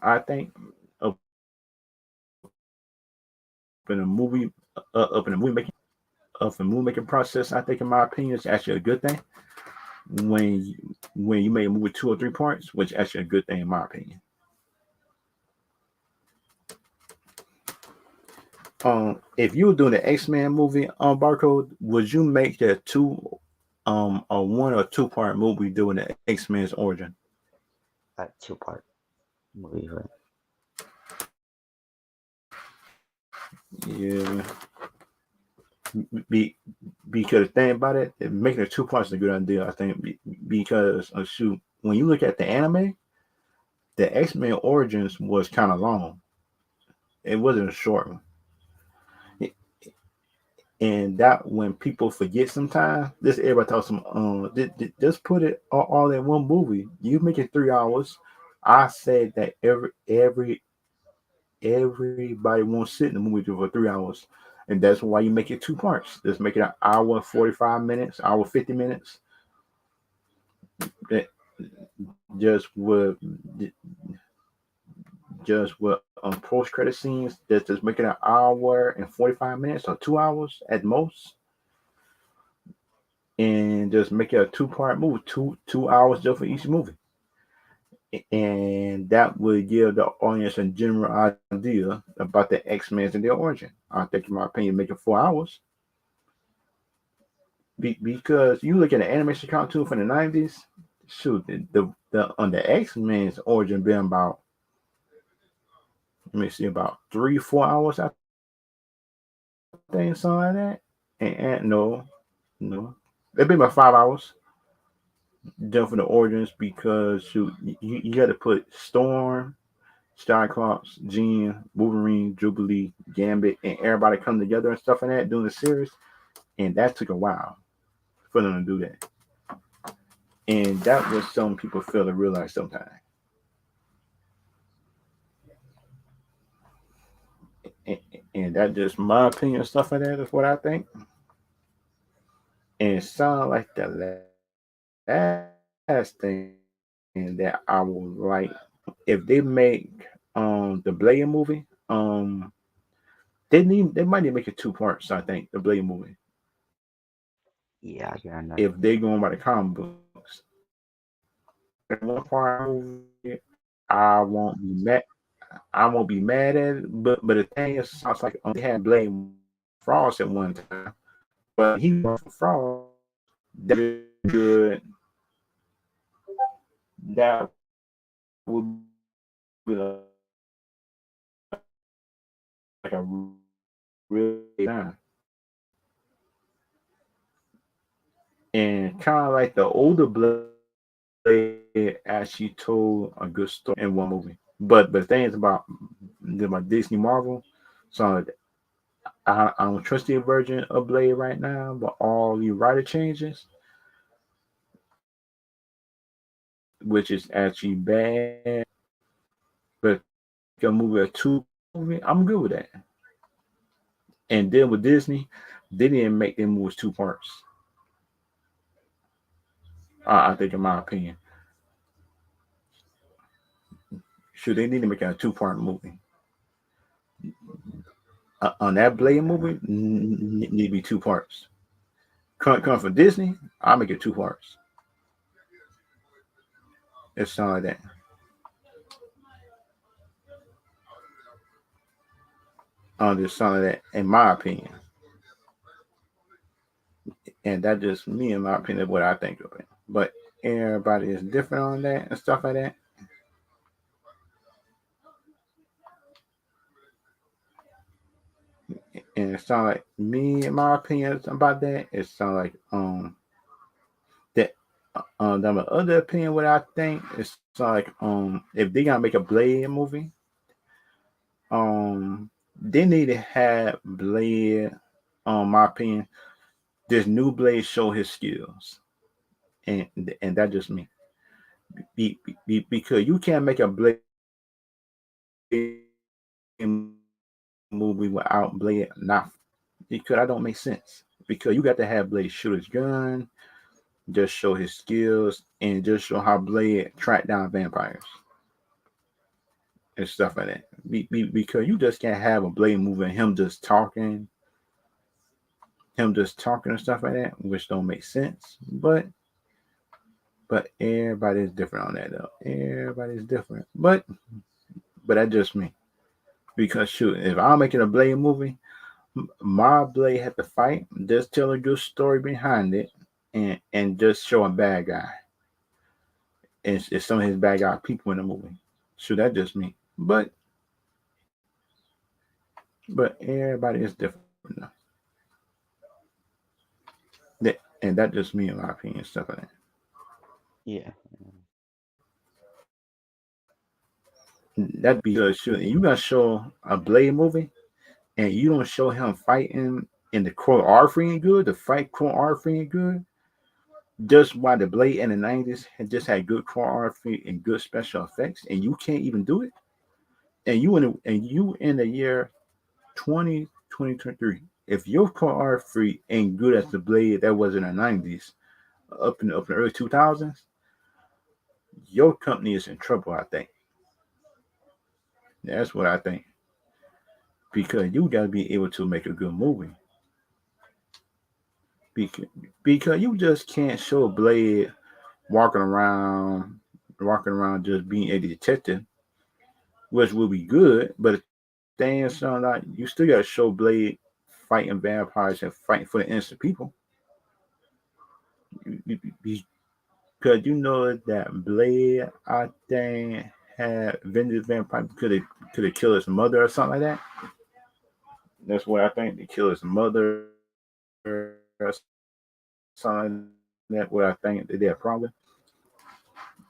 Speaker 1: I think up in a up in the movie of the movie making process. I think, in my opinion, is actually a good thing when you make a movie two or three parts, which is actually a good thing in my opinion. If you were doing the X-Men movie on Barcode, would you make that a one or two part movie doing the X-Men's origin?
Speaker 2: That two-part movie, right?
Speaker 1: Yeah, be because the thing about it, making it two parts is a good idea. I think because shoot, when you look at the anime, the X-Men origins was kind of long. It wasn't a short one. And that when people forget sometimes, this everybody talks some just put it all in one movie. You make it 3 hours. I said that everybody won't sit in the movie for 3 hours. And that's why you make it two parts. Just make it an hour 45 minutes, hour 50 minutes. That just with post credit scenes that just make it an hour and 45 minutes or 2 hours at most, and just make it a two-part movie, two hours just for each movie, and that would give the audience a general idea about the X-Men and their origin. I think, in my opinion, make it 4 hours, because you look at the animation cartoon from the '90s. Shoot, the on the X-Men's origin been about, let me see, about 3 4 hours, I think, something like that. And no, it'd be about 5 hours done for the origins, because shoot, you got to put Storm, Cyclops, Jean, Wolverine, Jubilee, Gambit, and everybody come together and stuff like that doing the series, and that took a while for them to do that. And that was some people fail to realize sometimes. And, and that just my opinion and stuff like that is what I think. And it sound like the last thing that I would like if they make the Blade movie. They might need to make it two parts. I think the Blade movie,
Speaker 2: Yeah, I got
Speaker 1: if
Speaker 2: nothing.
Speaker 1: they going by the comic books. If they make a one part movie, I won't be mad. I won't be mad at it. But the thing is, sounds like they had Blade Frost at one time, but he went for Frost. That would be a really good. That would be like a really time. And kind of like the older Blade actually told a good story in one movie. But the thing is about Disney Marvel, so I don't trust the version of Blade right now. But all the writer changes, which is actually bad. But if they make a movie, a two-part movie, I'm good with that. And then with Disney, they didn't make them movies two parts. I think, in my opinion, should they need to make a two-part movie on that Blade movie? Need to be two parts. Come from Disney, I'll make it two parts. It's something like that. Just something like that, in my opinion, and that just me, in my opinion, what I think of it. But everybody is different on that and stuff like that. And it sounds like me, in my opinion about that, it sounds like that the other opinion, what I think is like if they gonna make a Blade movie, um they need to have Blade, my opinion, this new Blade show his skills, and that just me. Because you can't make a Blade movie without Blade not, because that don't make sense. Because you got to have Blade shoot his gun, just show his skills, and just show how Blade track down vampires and stuff like that. Because you just can't have a Blade movie and him just talking and stuff like that, which don't make sense. But everybody's different on that though. Everybody's different. But that's just me. Because shoot, if I'm making a Blade movie, my Blade had to fight, just tell a good story behind it, and just show a bad guy. And it's some of his bad guy people in the movie. Shoot, that's just me. But everybody is different though. And that just me, in my opinion, stuff like that.
Speaker 2: Yeah.
Speaker 1: That because shoot, you gonna show a Blade movie and you don't show him fighting in the choreography ain't good, the fight choreography ain't good. Just why the Blade in the 90s had just had good choreography and good special effects, and you can't even do it. And you in the year 2023, if your choreography ain't good as the Blade that was in the 90s, up in the early 2000s, your company is in trouble. I think that's what I think, because you got to be able to make a good movie. Because, because you just can't show Blade walking around walking around just being a detective, which will be good. But the thing is, like, you still got to show Blade fighting vampires and fighting for the innocent people. Because you know that Blade, I think, had vengeance vampire could have killed his mother or something like that. That's what I think. They kill his mother or something like that. What I think they did a problem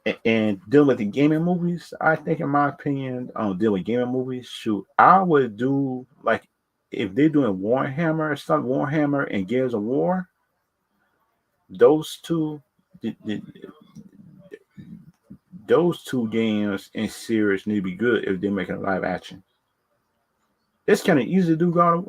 Speaker 1: with. And dealing with the gaming movies, I think, in my opinion, dealing with gaming movies, shoot, I would do like if they're doing Warhammer or something, Warhammer and Gears of War, those two, th- th- those two games in series need to be good if they're making a live action. It's kind of easy to do God.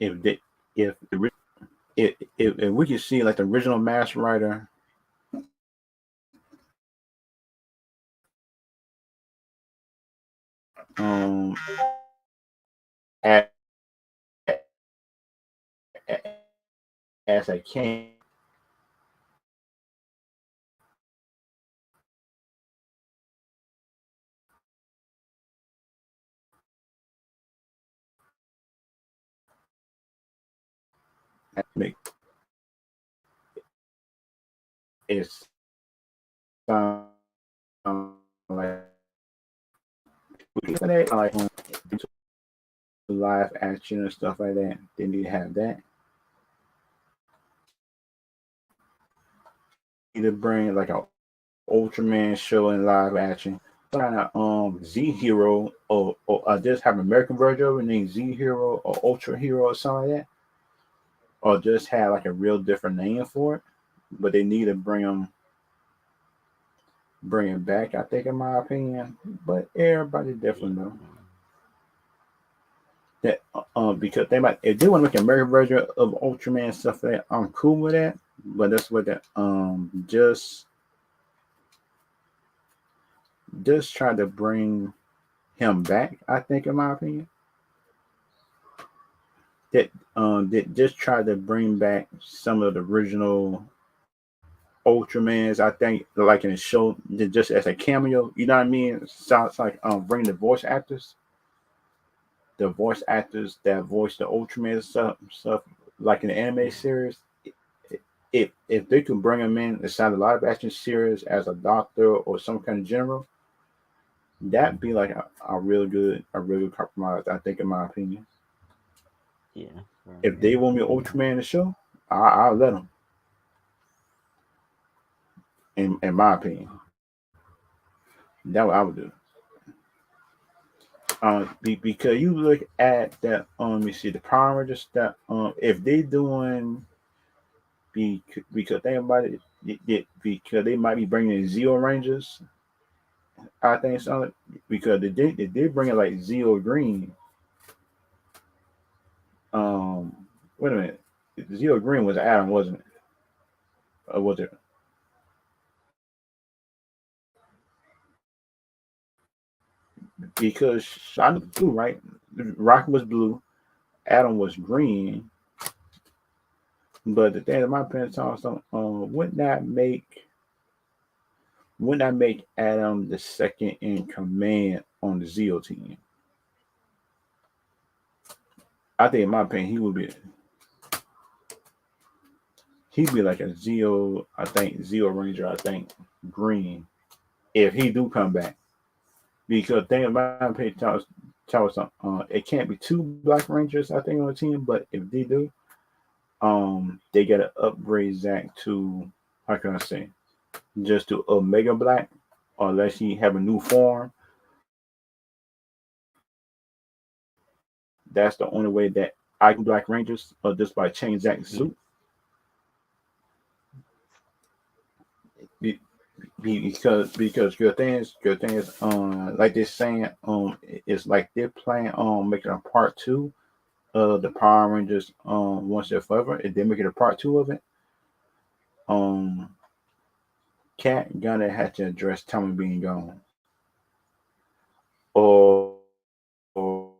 Speaker 1: if they if we could see like the original Mask Rider um as, as I can make it sound like like live action and stuff like that. They need to have that. Need to bring like a Ultraman show in live action. Kind of Z Hero or just have an American version of it named Z Hero or Ultra Hero or something like that, or just have like a real different name for it. But they need to bring it back. I think, in my opinion. But everybody
Speaker 2: Yeah.
Speaker 1: definitely know that because they might if they want to make an American version of Ultraman and stuff like that, I'm cool with that. But that's what that just try to bring him back. I think, in my opinion, that just try to bring back some of the original Ultramans. I think like in the show, just as a cameo. You know what I mean? Sounds like bring the voice actors that voice the Ultraman stuff like in the anime series. If they can bring them in inside the live action series as a doctor or some kind of general, that'd be like a really good compromise. I think, in my opinion.
Speaker 2: Yeah.
Speaker 1: If they want me Ultraman in the show, I'll let them. In my opinion, that's what I would do. Because you look at that. You see the Power Rangers that if they doing because think about because they might be bringing in Zeo Rangers. I think so because they did bring in like Zeo Green. Um, wait a minute, Zeo Green was Adam, wasn't it? Or was it? Because I know blue, right? Rocket was blue, Adam was green. But the thing that my parents also wouldn't that make Adam the second in command on the Zeo team? I think, in my opinion, he'd be like a Zeo. I think Zeo Ranger. I think green if he do come back. Because thing in my opinion, tell us something. It can't be two Black Rangers. I think on the team, but if they do, they gotta upgrade Zach to how can I say just to Omega Black, or unless he have a new form. That's the only way that I can Black Rangers, or just by change Zach's
Speaker 2: Yeah.
Speaker 1: suit. Be- because good thing is like they're saying it's like they're planning on making a part two of the Power Rangers once they're forever. If they make it a part two of it, um Cat gonna have to address Tommy being gone, or or,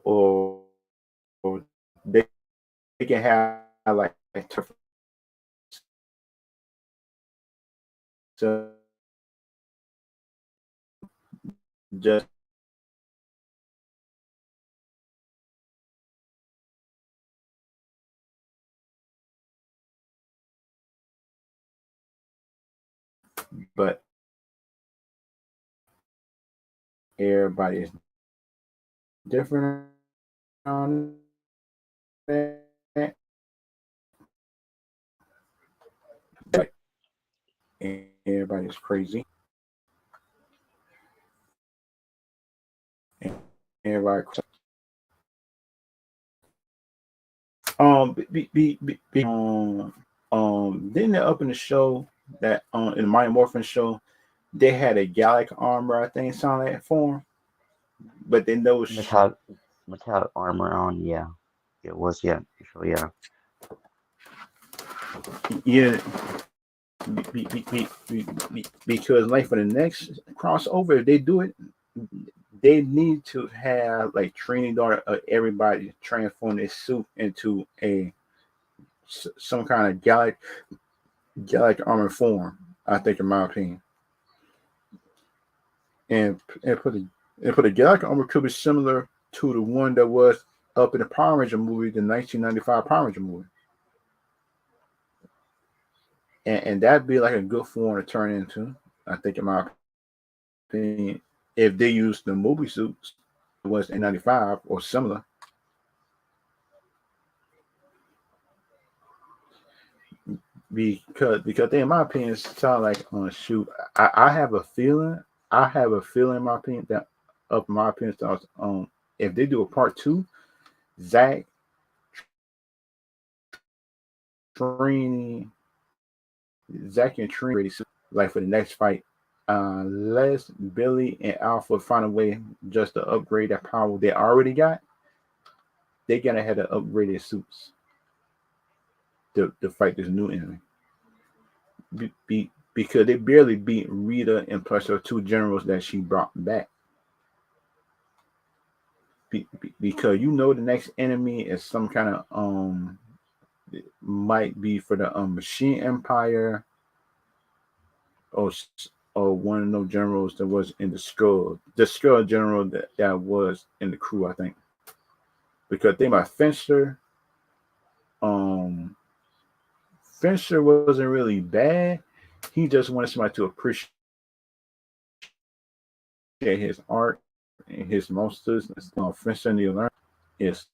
Speaker 1: or they can have like so just but everybody is different on that. Like everybody's crazy. And everybody didn't they up in the show that in the Mighty Morphin show they had a Gallic armor, I think, sound like form. but then those,
Speaker 2: metallic metallic armor on. Yeah, it was. Yeah, so yeah,
Speaker 1: yeah, because like for the next crossover, if they do it, they need to have like training data of everybody transform their suit into a some kind of galactic armor form. I think, in my opinion, and put the galactic armor could be similar to the one that was up in the Power Ranger movie, the 1995 Power Ranger movie, and that'd be like a good form to turn into. I think, in my opinion, if they use the movie suits, was in '95 or similar, because they, in my opinion, sound like on a shoot. I have a feeling. I have a feeling, in my opinion, that of my opinion, starts if they do a part two, Zach training Zach and Trini ready like for the next fight. Unless Billy and Alpha find a way just to upgrade that power they already got, they gotta have to upgrade their suits to fight this new enemy. Because they barely beat Rita and plus her two generals that she brought back. Because you know the next enemy is some kind of might be for the Machine Empire or or one of those generals that was in the Skull general that was in the crew, I think. Because think about um, Fincher wasn't really bad. He just wanted somebody to appreciate his art and his monsters. Fincher and the learn is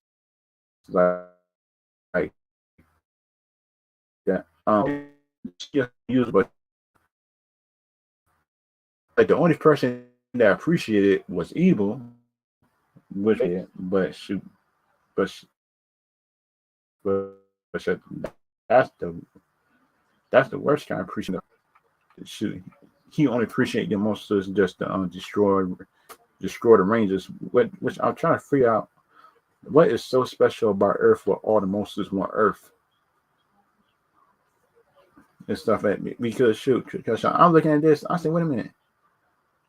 Speaker 1: like that. Use, but like the only person that appreciated it was Evil, which but she, but but that's the that's the worst kind of appreciation. Shoot, he only appreciate the monsters just to destroy the Rangers. Which I'm trying to figure out what is so special about Earth where all the monsters want Earth and stuff like that. Because shoot, because I'm looking at this, I say, wait a minute.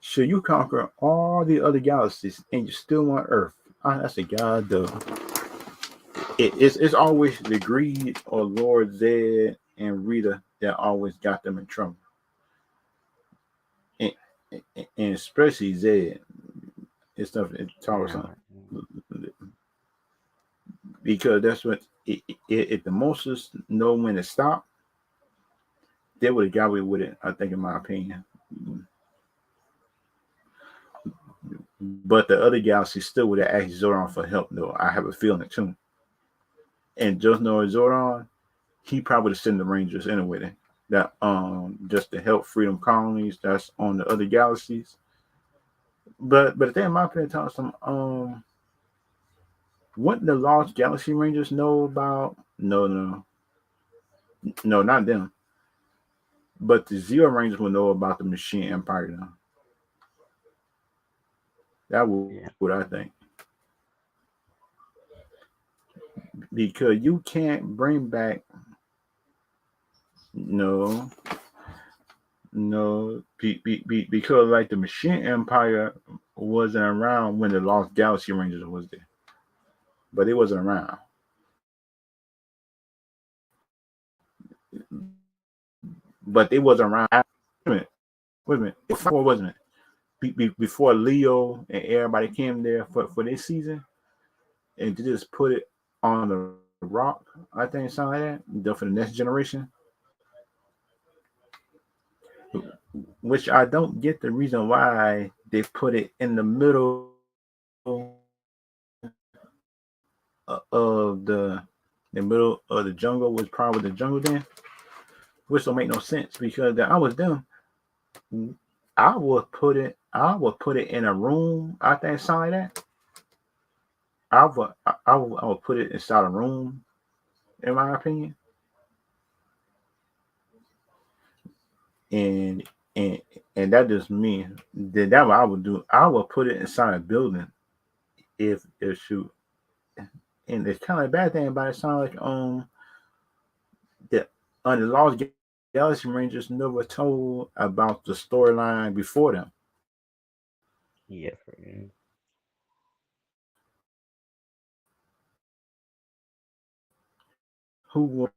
Speaker 1: Should you conquer all the other galaxies and you still want Earth? I say, God, it's always the greed or Lord Zed and Rita that always got them in trouble, and, and especially Zed and stuff. It talks
Speaker 2: yeah,
Speaker 1: on because that's what if the monsters know when to stop, they would have got away with it. I think, in my opinion. But the other galaxies still would have asked Zordon for help, though. I have a feeling too. And just knowing Zordon, he probably would send the Rangers anyway. That just to help freedom colonies that's on the other galaxies. But then, in my opinion, tells some what the Lost Galaxy Rangers know about? No, not them. But the Zero Rangers will know about the Machine Empire. Now. That would
Speaker 2: yeah,
Speaker 1: I think. Because you can't bring back no, no, because like the Machine Empire wasn't around when the Lost Galaxy Rangers was there, but it wasn't around. But it wasn't around. Wait a minute. Before wasn't it? Before Leo and everybody came there for this season, and to just put it on the rock, I think something like that. For the next generation, which I don't get the reason why they put it in the middle of the middle of the jungle was probably the jungle then, which don't make no sense because I was them. I would put it in a room. I think something like that. I would put it inside a room, in my opinion, and and and that just means that what I would do. I would put it inside a building if shoot, and it's kind of a bad thing about it. Sound like the on the Lost Galaxy Rangers never told about the storyline before them.
Speaker 2: Yeah, for real.
Speaker 1: Who will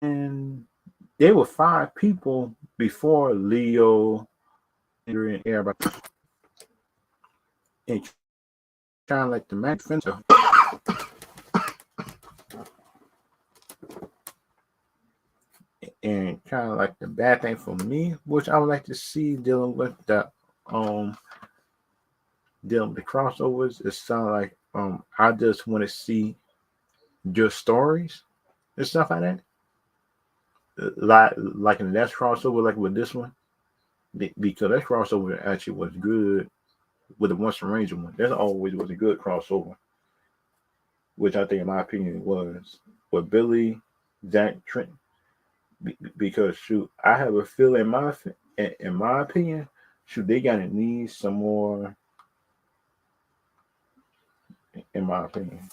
Speaker 1: and there were five people before Leo and everybody, and kind of like the main fence, and kind of like the bad thing for me, which I would like to see dealing with the um dealing with the crossovers. It sounds like I just want to see just stories and stuff like that. Like in the next crossover, like with this one, because that crossover actually was good with the Once Ranger one. That always was a good crossover, which I think, in my opinion, it was with Billy, Zach, Trent. Because shoot, I have a feeling in my opinion, shoot, they gotta need some more. In my opinion,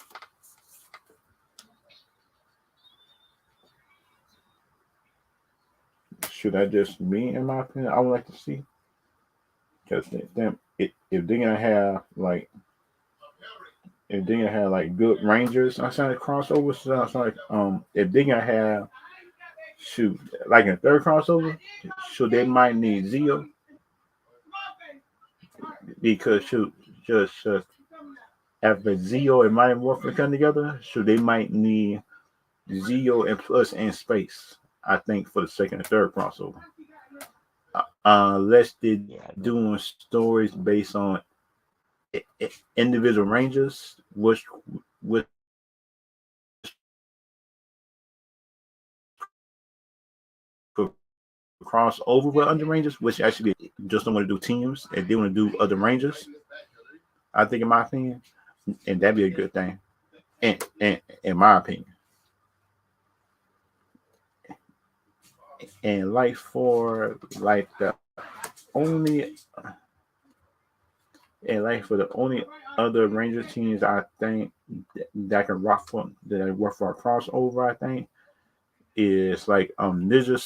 Speaker 1: should I just me? In my opinion, I would like to see because them if they're gonna have like if they're gonna have like good Rangers outside of crossovers, so like if they're gonna have shoot like in a third crossover, so they might need Zeo because shoot just after Zeo and Mighty Morphin come together, so they might need Zeo and Plus and Space. I think for the second and third crossover, unless they're
Speaker 2: Yeah, I agree.
Speaker 1: doing stories based on individual Rangers, which could cross over with other Rangers, which actually just don't want to do teams and they want to do other Rangers. I think, in my opinion, and that'd be a good thing. And in my opinion, and like for like the only and like for the only other Ranger teams, I think that can work for a crossover. I think is like Ninja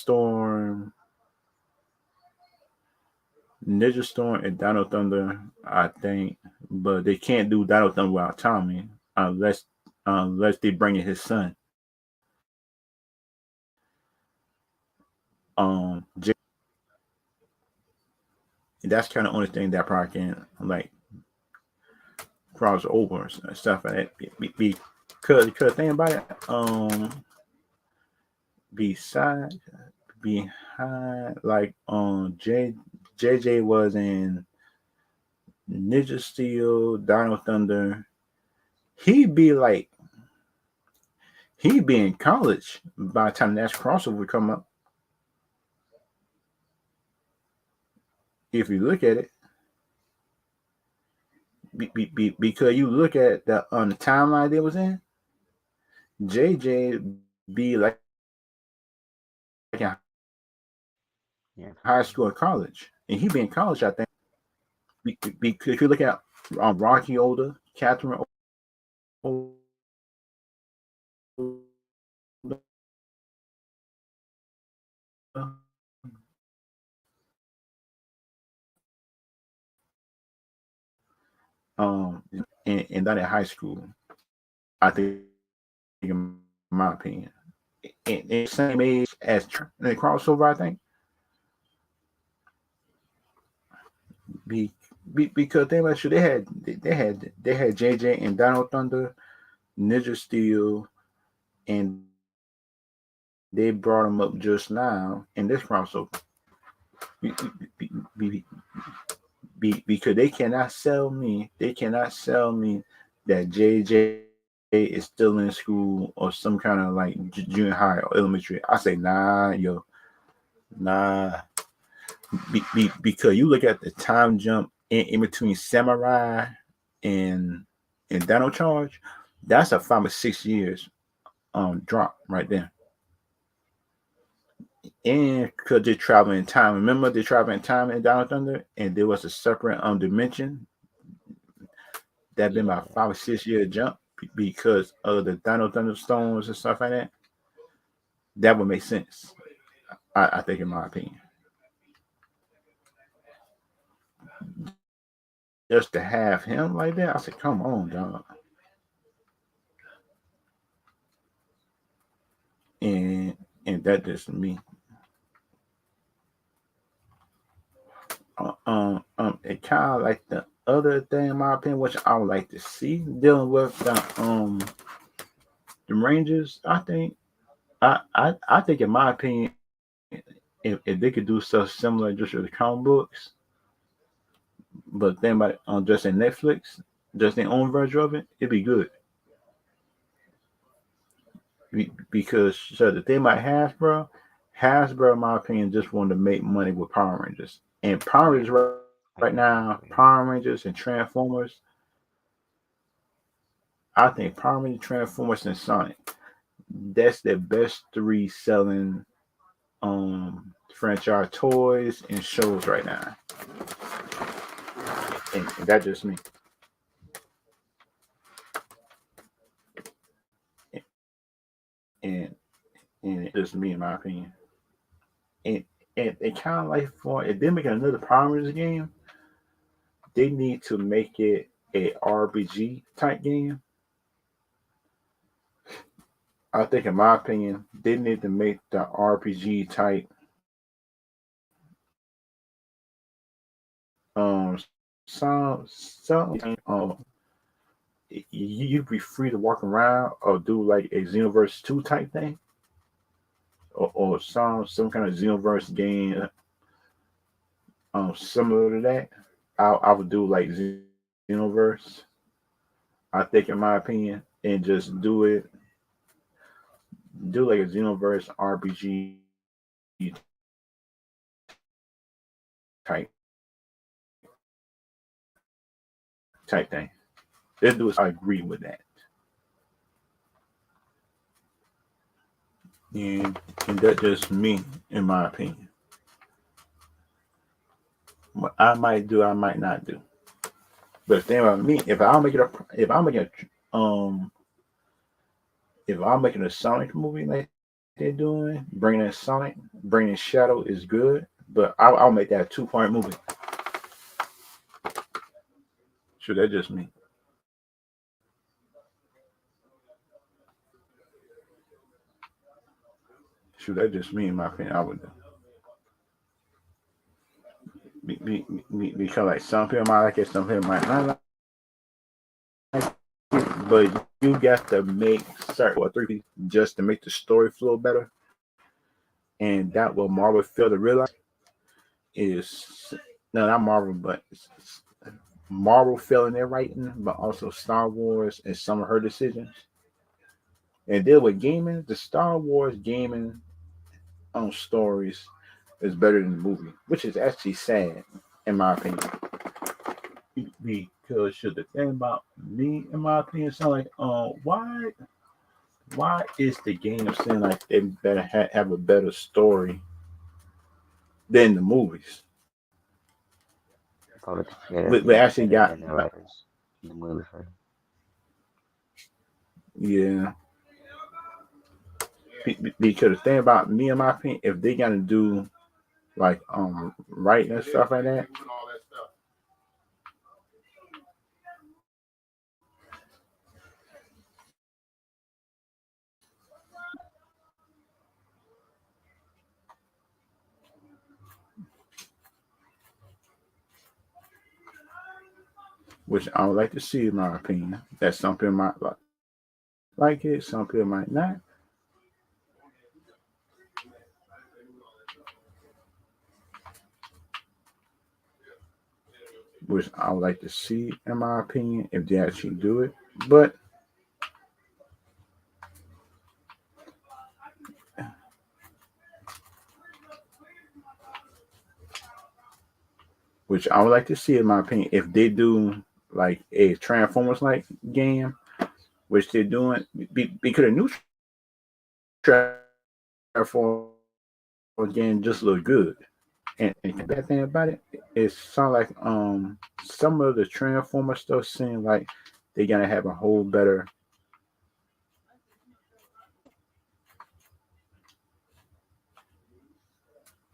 Speaker 1: Storm and Dino Thunder. I think, but they can't do Dino Thunder without Tommy unless they bring in his son. J- that's kind of the only thing that probably can like cross over and stuff like that. Because thing about it, beside behind like JJ was in Ninja Steel, Dino Thunder. He'd be like he'd be in college by the time that crossover would come up. If you look at it, because you look at the on the timeline they was in, JJ be like in high school and college, and he be
Speaker 2: Yeah,
Speaker 1: in
Speaker 2: for
Speaker 1: college,
Speaker 2: real.
Speaker 1: I think. Because if you look at Rocky older, Catherine and that in high school, I think, in my opinion, and same age as in the crossover, I think. Be, because they were sure they had JJ and Donald Thunder, Ninja Steel, and they brought him up just now in this crossover. Be, be, because they cannot sell me that JJ is still in school or some kind of like junior high or elementary. I say nah, yo, nah, because you look at the time jump in between Samurai and Dino Charge, that's a 5 or 6 years drop right there. And because they travel in time. Remember they travel in time in Down Thunder, and there was a separate dimension that been about
Speaker 2: Yeah.
Speaker 1: 5 or 6 year jump because of the Dino Thunderstones and stuff like that. That would make sense. I think, in my opinion, just to have him like that, I said, come on, dog. And that just me. It kind of like the other thing, in my opinion, which I would like to see dealing with the Rangers. I think, in my opinion, if they could do stuff similar just with the comic books, but then by just in Netflix, just their own version of it, it'd be good. Because so the thing about Hasbro, in my opinion, just wanted to make money with Power Rangers, and Power Rangers
Speaker 2: Yeah.
Speaker 1: right now,
Speaker 2: Exactly.
Speaker 1: Power Rangers and Transformers. I think Power Rangers, Transformers, and Sonic. That's the best three selling franchise toys and shows right now, and that just me. And and it's just me, in my opinion. And it kind of like, for if they make another Power Rangers game, they need to make it a RPG type game. I think, in my opinion, they need to make the RPG type some you'd be free to walk around or do like a Xenoverse 2 type thing, or some kind of Xenoverse game similar to that. I would do like Xenoverse, I think, in my opinion, and just do like a Xenoverse RPG type type thing. They do it. I agree with that. And that's just me, in my opinion. What I might do, I might not do. But the thing about me, if I'm making a Sonic movie like they're doing, bringing in Shadow is good. But I'll make that a 2 part movie. Sure, that's just me. Sure, that's just me, in my opinion. I would do. Because like some people might like it, some people might not like it. But you got to make certain 3 just to make the story flow better, and that what Marvel failed to realize is, no, not Marvel, but Marvel failing their writing, but also Star Wars and some of her decisions. And deal with gaming, the Star Wars gaming on stories is better than the movie, which is actually sad, in my opinion. Because should the thing about me, in my opinion, sound like, why is the game saying like they better have a better story than the movies?
Speaker 2: Probably because
Speaker 1: We
Speaker 2: they're
Speaker 1: actually
Speaker 2: better
Speaker 1: got,
Speaker 2: than the writers in the movie for.
Speaker 1: yeah. Because the thing about me, in my opinion, if they gonna do like writing and stuff like that, which I would like to see, in my opinion, that some people might like it, some people might not, which I would like to see, in my opinion, if they actually do it. But which I would like to see, in my opinion, if they do like a Transformers like game, which they're doing, because the new Transformers game just look good. And the bad thing about it, it sound like some of the Transformer stuff seem like they're gonna have a whole better,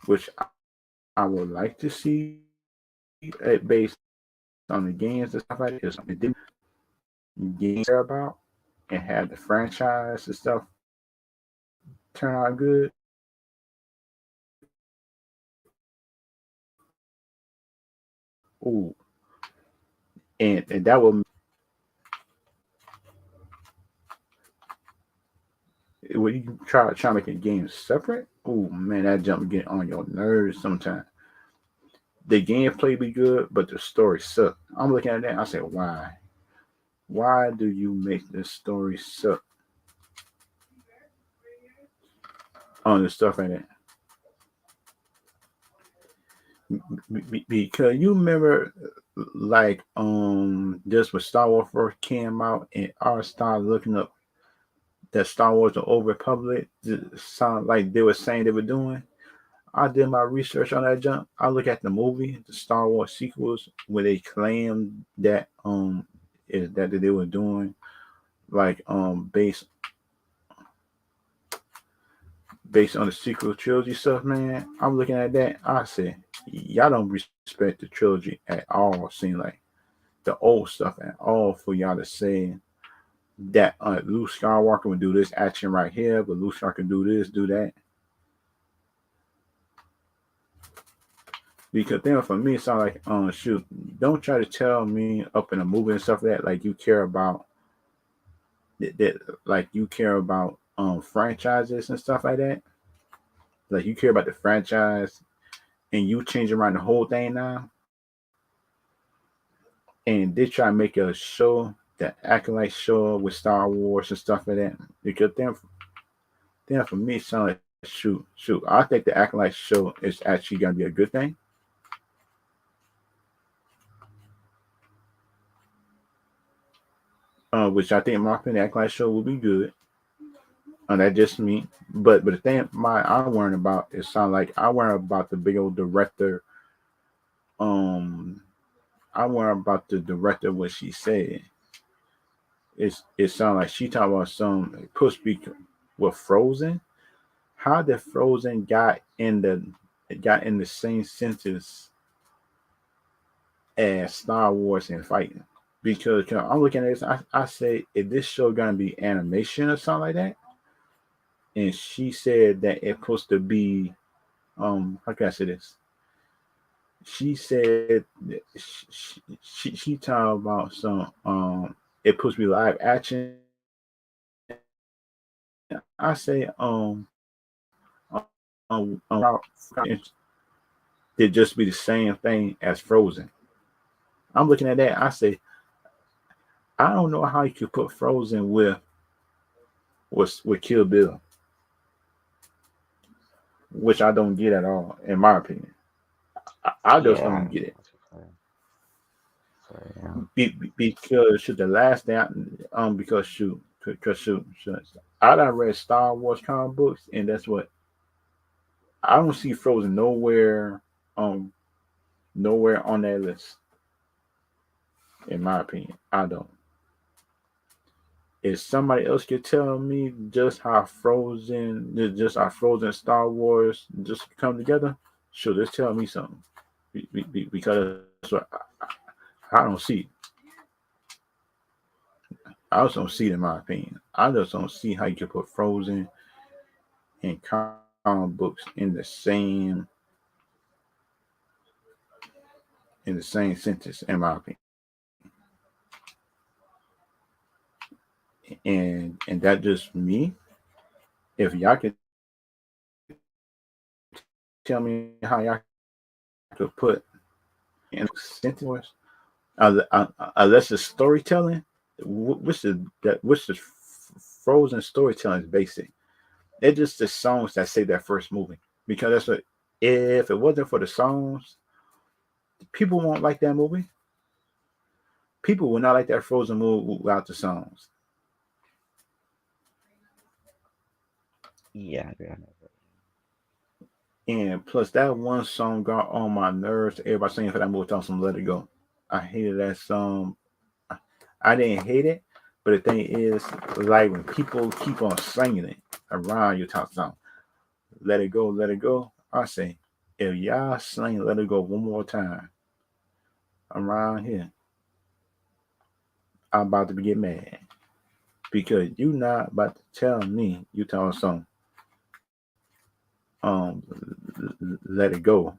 Speaker 1: which I would like to see it based on the games and stuff like that. Because it didn't games care about and have the franchise and stuff turn out good. Ooh, and that will when you try to make a game separate. Ooh man, that jump get on your nerves sometimes. The gameplay be good, but the story suck. I'm looking at that. I say, why? Why do you make the story suck on the stuff in it? Because you remember, like, just when Star Wars first came out, and I started looking up that Star Wars: The Old Republic, sound like they were saying they were doing. I did my research on that jump. I look at the movie, the Star Wars sequels, where they claimed that is that they were doing like based on the sequel trilogy stuff, man. I'm looking at that. I say, y'all don't respect the trilogy at all. Seem like the old stuff at all for y'all to say that Luke Skywalker would do this action right here, but Luke Skywalker can do this, do that. Because then for me, it sounds like, shoot, don't try to tell me up in a movie and stuff like that, like you care about that, like you care about franchises and stuff like that. Like you care about the franchise and you change around the whole thing now, and they try to make a show that acting like show with Star Wars and stuff like that. Because then for me, it sounds like shoot. I think the acting like show is actually gonna be a good thing. Which I think in my opinion, the acting like show will be good. That just me. But the thing I worrying about is sound like I worry about the big old director. Um, I worry about the director what she said. It sounds like she talking about some push speak with Frozen. How did Frozen got in the same sentence as Star Wars and fighting? Because I'm looking at this, I say if this show gonna be animation or something like that, and she said that it's supposed to be how can I say this? She said that she talking about some it supposed to be live action. I say it just be the same thing as Frozen. I'm looking at that. I say I don't know how you could put Frozen with Kill Bill, which I don't get at all, in my opinion. I just
Speaker 2: Yeah,
Speaker 1: don't get it.
Speaker 2: that's a fair. So yeah,
Speaker 1: Because shoot, the last thing, because shoot, I done read Star Wars comic books, and that's what I don't see Frozen um, nowhere on that list. In my opinion, I don't. If somebody else could tell me just how Frozen Star Wars just come together, sure, just tell me something. Because that's what I don't see. I just don't see it in my opinion. I just don't see how you could put Frozen and comic books in the same sentence, in my opinion. And that just me. If y'all could tell me how y'all could put in sentence, unless it's storytelling, which is Frozen storytelling is basic. It's just the songs that say that first movie because that's what. If it wasn't for the songs, people won't like that movie. People will not like that Frozen movie without the songs.
Speaker 2: Yeah, I agree on that.
Speaker 1: And plus, that one song got on my nerves. Everybody singing for that movie, talking some "Let It Go." I hated that song. I didn't hate it, but the thing is, like when people keep on singing it around you, talk song, let it go." I say, if y'all sing "Let It Go" one more time around here, I'm about to get mad because you not about to tell me you talking some um "Let It Go,"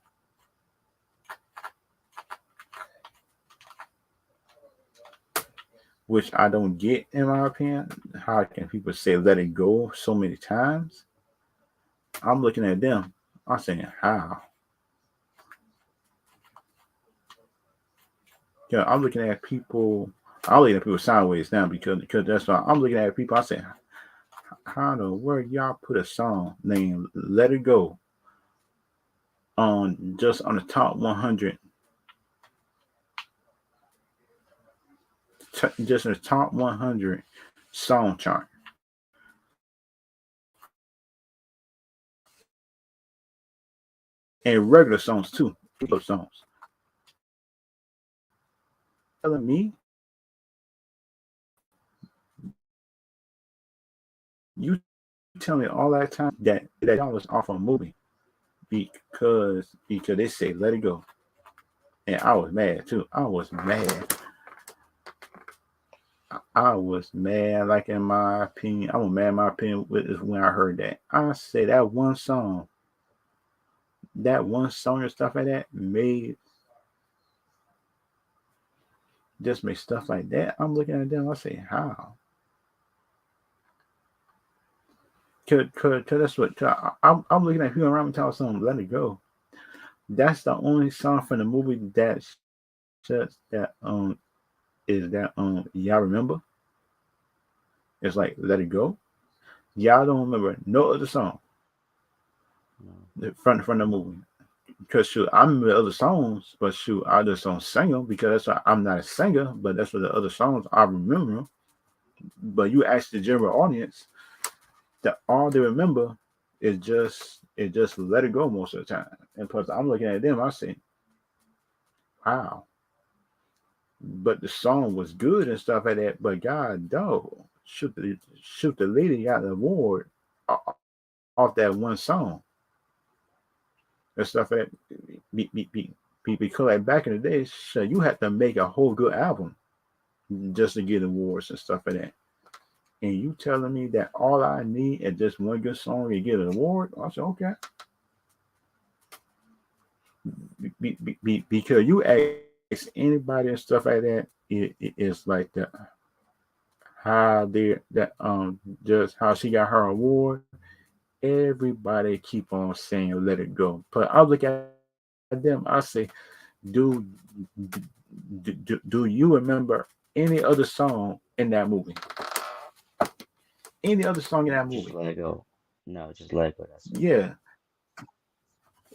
Speaker 1: which I don't get in my opinion. How can people say "Let It Go" so many times? I'm looking at them. I'm saying how. Yeah, I'm looking at people. I'm looking at people sideways now because that's why I'm looking at people. I say, how the word y'all put a song named "Let It Go" on just on the top 100, just in the top 100 song chart and regular songs too, people songs. Telling me you tell me all that time that y'all was off a movie because they say "Let It Go," and I was mad too. I was mad. I was mad, like in my opinion. I was mad in my opinion with when I heard that. I say that one song and stuff like that made just make stuff like that. I'm looking at them, I say, how? Cause that's what I'm looking at people around me telling someone "Let It Go." That's the only song from the movie that shuts that is that y'all remember? It's like "Let It Go." Y'all don't remember no other song
Speaker 2: No.
Speaker 1: from the movie. Because shoot, I remember other songs, but shoot, I just don't sing them because that's why I'm not a singer. But that's what the other songs I remember. But you ask the general audience, that all they remember is just "Let It Go" most of the time. And plus, I'm looking at them, I say, wow. But the song was good and stuff like that. But God, dog, shoot, the lady got the award off that one song and stuff like that. Because like back in the day, so you had to make a whole good album just to get awards and stuff like that. And you telling me that all I need is just one good song to get an award? I said, okay. Because you ask anybody and stuff like that, it's like the how they that just how she got her award. Everybody keep on saying "Let It Go," but I look at them. I say, do do you remember any other song in that movie? Any other song in that
Speaker 2: Just
Speaker 1: movie?
Speaker 2: let it go. No, just let it go. That's it.
Speaker 1: Yeah.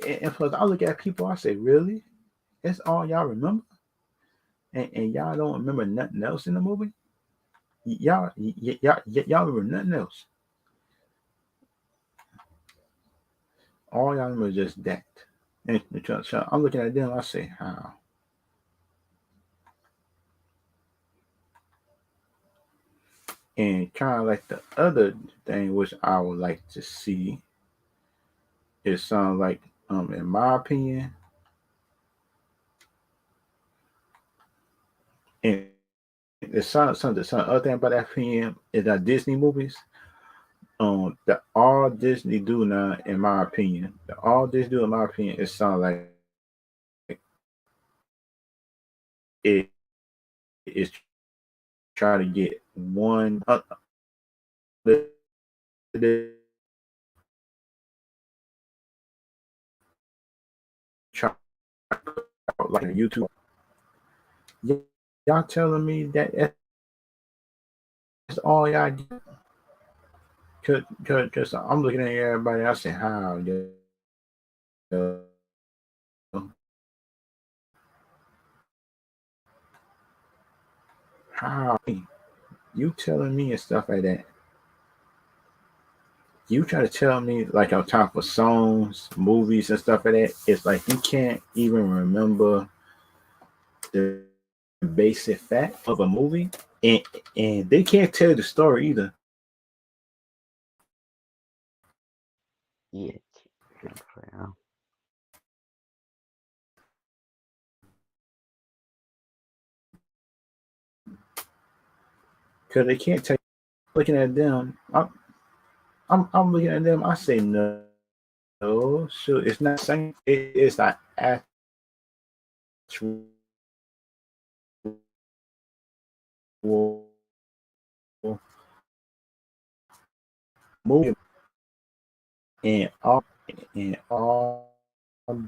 Speaker 1: And plus, I look at people. I say, really? That's all y'all remember? And y'all don't remember nothing else in the movie? Y'all remember nothing else. All y'all remember is just that. And so I'm looking at them. I say, how? And kind of like the other thing, which I would like to see, it sounds like, in my opinion, and it's some other thing about that opinion is that Disney movies, the all Disney do now, in my opinion, the all Disney do in my opinion, it sounds like it is trying to get one try like a YouTube. Y'all telling me that that's all y'all get? Cause I'm looking at everybody. I say, how, how you telling me and stuff like that? You try to tell me like on top of songs, movies, and stuff like that. It's like you can't even remember the basic fact of a movie, and and they can't tell the story either.
Speaker 2: Yeah, can't play now.
Speaker 1: Because they can't tell. Looking at them, I'm looking at them. I say no, shoot, it's not singing. It's an actual movie, and all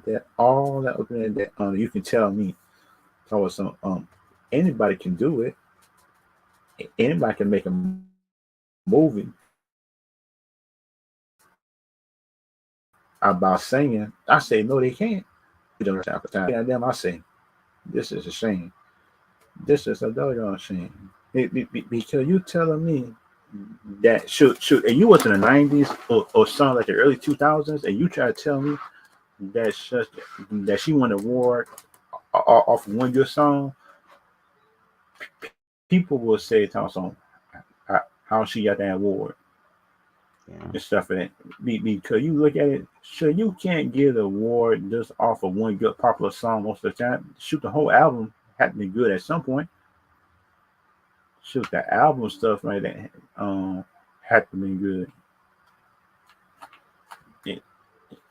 Speaker 1: that opening that you can tell me. So some anybody can do it. Anybody can make a movie about singing. I say no, they can't. You don't have time. And them, I say this is a shame. This is a doggone shame. Because you telling me that shoot, and you was in the '90s or something like the early 2000s, and you try to tell me that that she won an award off of one good song. People will say it's on how she got that award
Speaker 2: Yeah,
Speaker 1: and stuff like that. Because you look at it, sure, you can't give the award just off of one good popular song most of the time. Shoot, the whole album had to be good at some point. Shoot, the album stuff like that had to be good,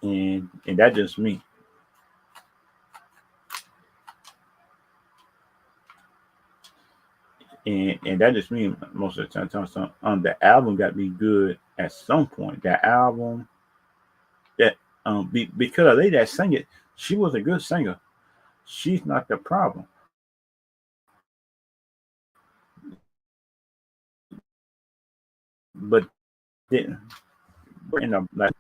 Speaker 1: and and that just me. And that just me most of the time. So, the album got to be good at some point. That album that because the lady that sang it, she was a good singer. She's not the problem, but didn't in the like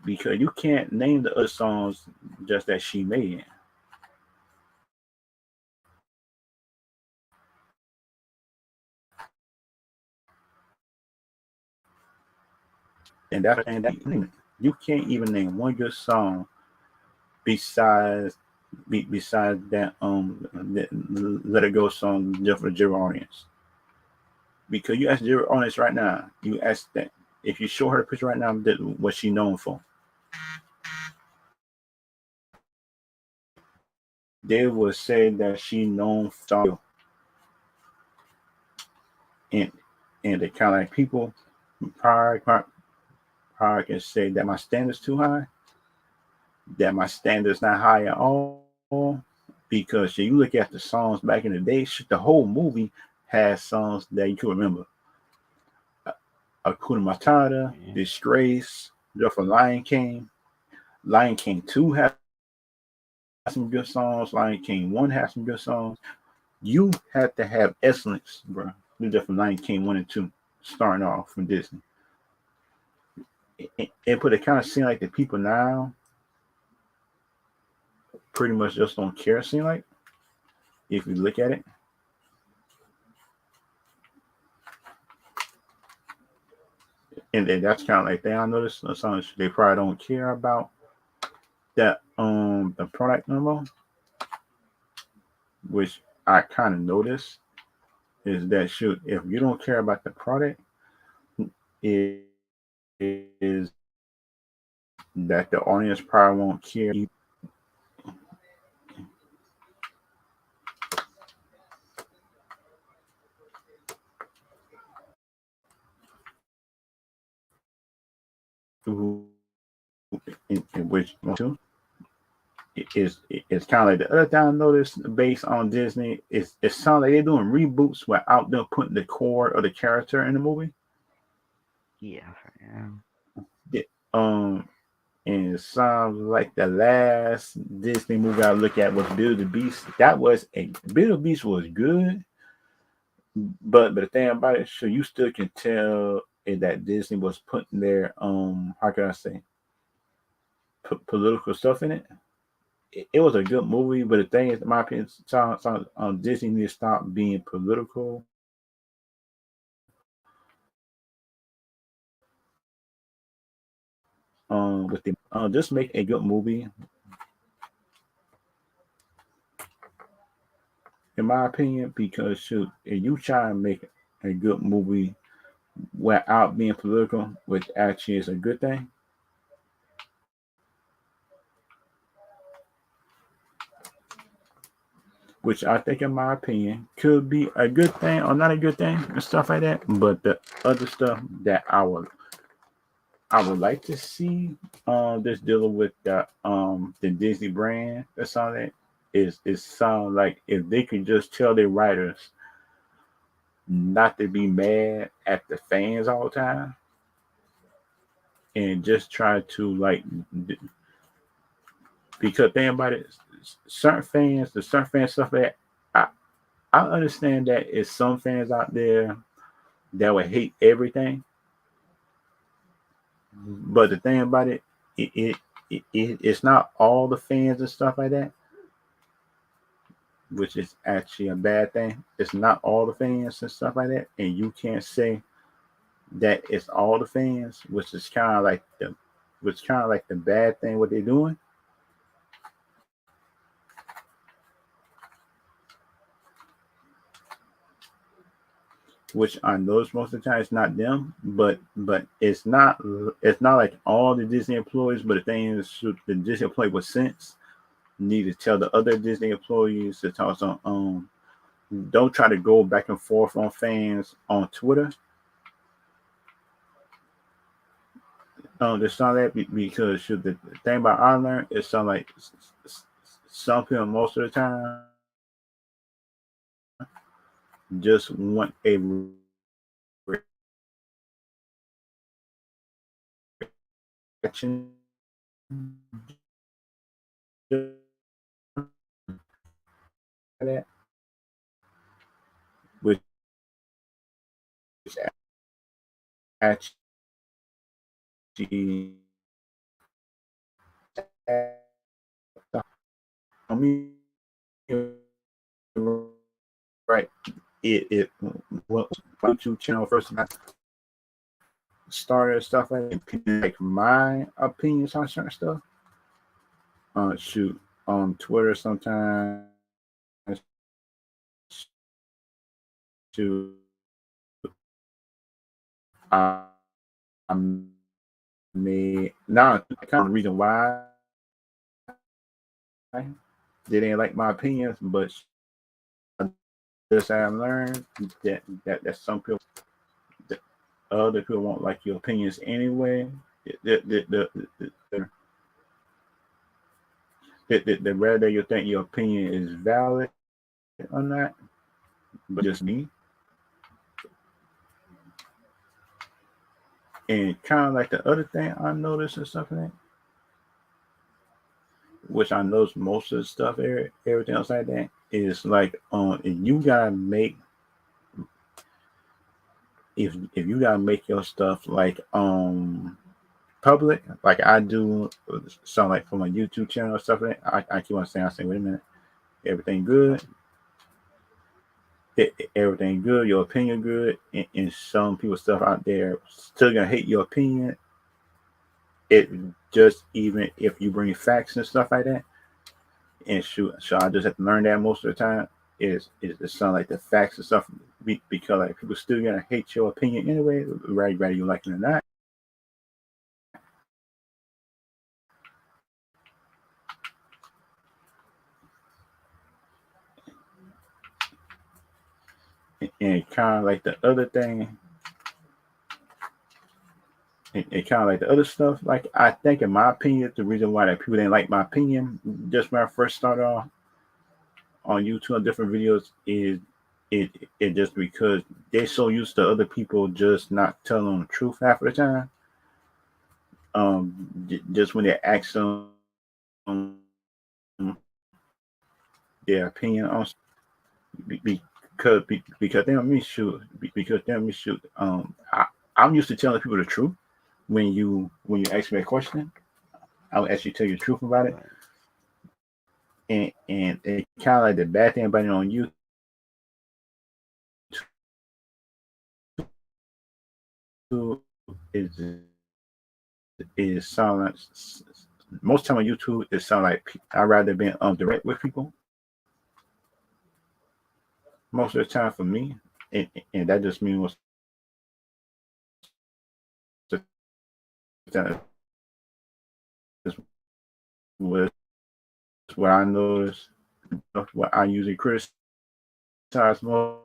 Speaker 1: because you can't name the other songs just that she made, and that's and that you can't even name one good song besides besides that Let It Go song just for the general audience. Because you ask the general audience right now, you ask that if you show her a picture right now, that what she known for, they will say that she known for and and the kind of like people prior can say that my standards too high, that my standards not high at all. Because if you look at the songs back in the day, the whole movie has songs that you can remember. Akuna Matata,
Speaker 2: yeah,
Speaker 1: Disgrace, just for Lion King. Lion King 2 has some good songs. Lion King 1 has some good songs. You have to have excellence, bro. Do that from Lion King 1 and 2, starting off from Disney. And put it kind of seem like the people now pretty much just don't care, seem like, if you look at it. And that's kind of like they I noticed songs they probably don't care about that the product no more, which I kind of noticed is that shoot if you don't care about the product is that the audience probably won't care in which it's kind of like the other thing I noticed based on Disney is it sounds like they're doing reboots without them putting the core of the character in the movie.
Speaker 2: yeah, yeah.
Speaker 1: It, um, and it sounds like the last Disney movie I looked at was Beauty the Beast. That was a Beauty the Beast was good, but the thing about it, so you still can tell is that Disney was putting their how can I say political stuff in it. It was a good movie, but the thing is, in my opinion, Disney needs to stop being political with the just make a good movie, in my opinion, because shoot, if you try and make a good movie without being political, which actually is a good thing, which I think, in my opinion, could be a good thing or not a good thing and stuff like that. But the other stuff that I would like to see, this dealing with the Disney brand or something, is sound like if they could just tell their writers not to be mad at the fans all the time and just try to like because think about it, the certain fans stuff that I I understand that it's some fans out there that would hate everything, but the thing about it, it, it, it's not all the fans and stuff like that, which is actually a bad thing. It's not all the fans and stuff like that, and you can't say that it's all the fans, which kind of like the bad thing what they're doing, which I notice most of the time it's not them, but it's not like all the Disney employees. But the thing is, the Disney employee with sense need to tell the other Disney employees to talk on don't try to go back and forth on fans on Twitter. There's some of that because the thing about I learned is some like some people most of the time just want a reaction, that which actually I mean, right. It what YouTube channel first started stuff like that, like my opinions on certain stuff. Shoot, on Twitter sometimes. To I, I may now kind of reason why they didn't like my opinions, but just I learned that some people, that other people won't like your opinions anyway. The rather you think your opinion is valid or not, but just me. And kind of like the other thing I noticed and stuff like that, which I noticed most of the stuff, everything else like that, is like if you gotta make if you gotta make your stuff like public, like I do, something like for my YouTube channel or stuff like that, I keep on saying, I say, wait a minute, everything good, everything good, your opinion good, and some people stuff out there still gonna hate your opinion. It just even if you bring facts and stuff like that, and shoot, so I just have to learn that most of the time is the sound like the facts and stuff, because like people still gonna hate your opinion anyway, whether you like it or not. And kind of like the other thing, and kind of like the other stuff, like I think in my opinion, the reason why that people didn't like my opinion just when I first started off on YouTube on different videos is it it just because they're so used to other people just not telling them the truth half of the time. Just when they ask them their opinion on because they don't me shoot because they don't me shoot. I'm used to telling people the truth when you ask me a question. I'll actually tell you the truth about it.
Speaker 2: Right.
Speaker 1: And it kind of like the bad thing about it on YouTube is is sound like most time on YouTube it sound like I'd rather be direct with people most of the time for me, and that just means that was what I noticed, what I usually criticize most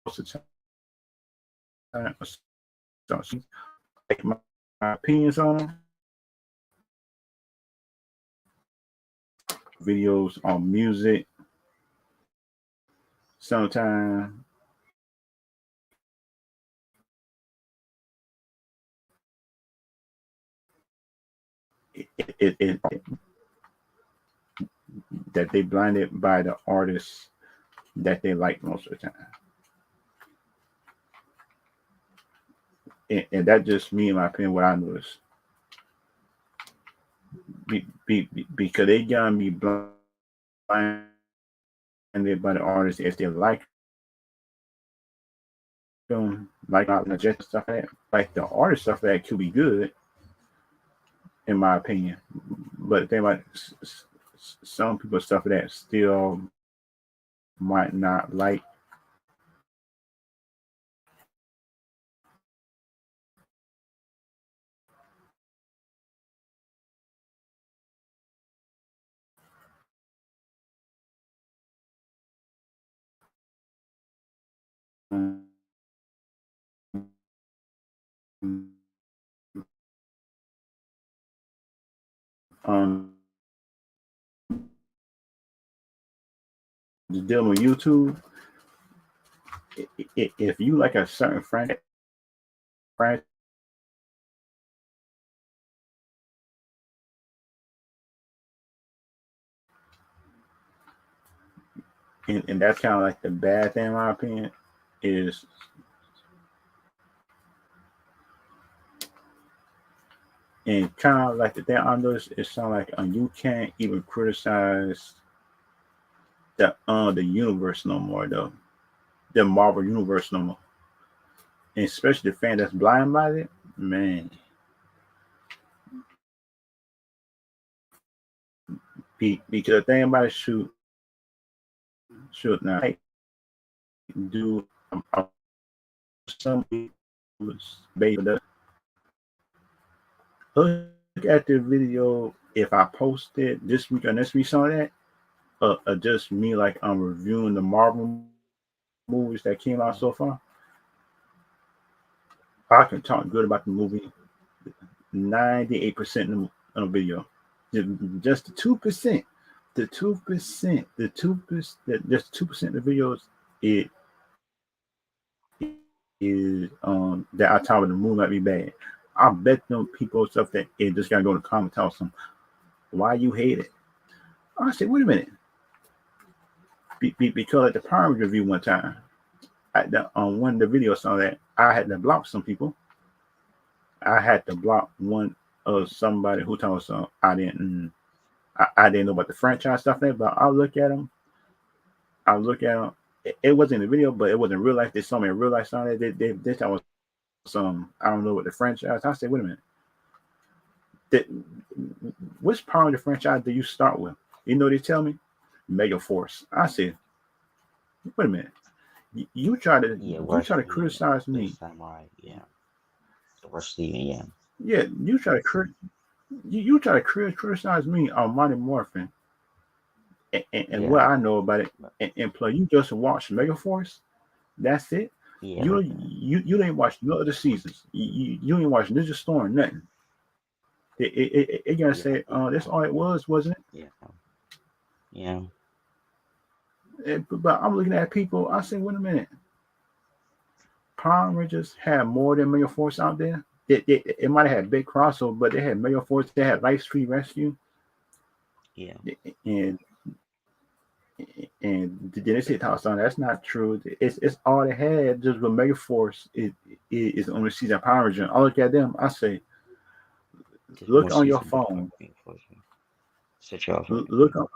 Speaker 1: of the time. So, like my opinions on them, videos on music, sometimes it that they blinded by the artists that they like most of the time. And that just me, in my opinion, what I noticed. Because they gonna be blinded by the artists if they like them, like not just stuff like that. Like the artist stuff that could be good, in my opinion. But the thing about some people stuff that still might not like. Um, the deal with YouTube, if you like a certain franchise, and that's kind of like the bad thing in my opinion, is and kind of like the thing I noticed, it sound like you can't even criticize the universe no more though, the Marvel universe no more, and especially the fan that's blind by it, man. Because the thing about it, shoot now, do some based on look at the video if I posted this week or next week on that, just me like I'm reviewing the Marvel movies that came out so far. I can talk good about the movie 98% in the video. Just the 2%, the 2%, the 2%, just 2% of the videos it is that I talk about the movie might be bad. I bet them people stuff that it just gotta go to the comments tell them why you hate it. I said, wait a minute. Because at the Power review one time, on one of the videos on that, I had to block some people. I had to block one of somebody who told us I didn't know about the franchise stuff there, but I look at them. I look at them. It wasn't in the video, but it wasn't real life. They saw me in real life on it. They thought was some I don't know what the franchise. I said, wait a minute. That, which part of the franchise do you start with? You know, they tell me Mega Force. I said, wait a minute. You try to
Speaker 2: Yeah,
Speaker 1: you
Speaker 2: worst
Speaker 1: try to
Speaker 2: Steven,
Speaker 1: criticize
Speaker 2: the
Speaker 1: me.
Speaker 2: samurai, yeah. The worst Steven, yeah.
Speaker 1: Yeah, you try to criticize me on Mighty Morphin and
Speaker 2: Yeah.
Speaker 1: what I know about it.
Speaker 2: But
Speaker 1: And plus, you just watch Mega Force. That's it.
Speaker 2: yeah,
Speaker 1: You
Speaker 2: everything.
Speaker 1: you didn't watch no other seasons. You didn't watch Ninja Storm nothing. It gonna
Speaker 2: Yeah,
Speaker 1: say,
Speaker 2: yeah,
Speaker 1: that's all it was, wasn't
Speaker 2: yeah. Yeah.
Speaker 1: it? But I'm looking at people. I say, wait a minute. Power Rangers had more than Mega Force out there. It might have had big crossover, but they had Mega Force. They had Light Street Rescue,
Speaker 2: Yeah.
Speaker 1: and then they say Town. That's not true. It's all they had. Just with Mega Force, it is the only season of Power Rangers. I look at them. I say,
Speaker 2: Just
Speaker 1: look
Speaker 2: one
Speaker 1: on your
Speaker 2: season of
Speaker 1: phone.
Speaker 2: unfortunately. Set you off right there.
Speaker 1: Look on.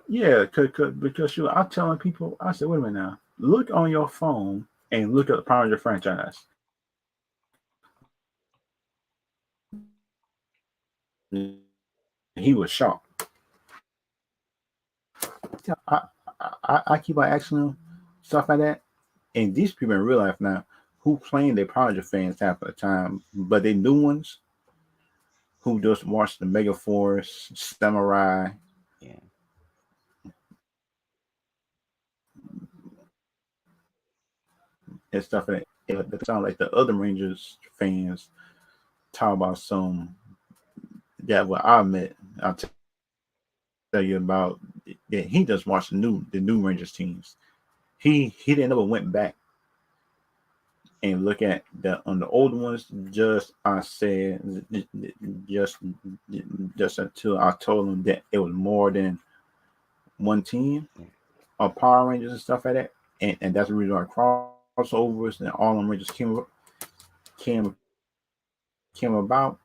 Speaker 1: Yeah, because shoot, I'm telling people. I said, wait a minute now. Look on your phone and look at the Power Ranger franchise. he was shocked. I keep on asking him stuff like that, and these people in real life now who claim they're Project fans half of the time, but they new ones who just watch the Mega Force, Samurai,
Speaker 2: Yeah.
Speaker 1: and stuff like that. It sound like the other Rangers fans talk about some that what I met. I'll tell you about that. He just watched the new Rangers teams. He didn't never went back and look at the on the old ones. Just I said just just until I told him that it was more than one team
Speaker 2: Yeah.
Speaker 1: of Power Rangers and stuff like that, and that's the reason why crossovers and all them Rangers came came about.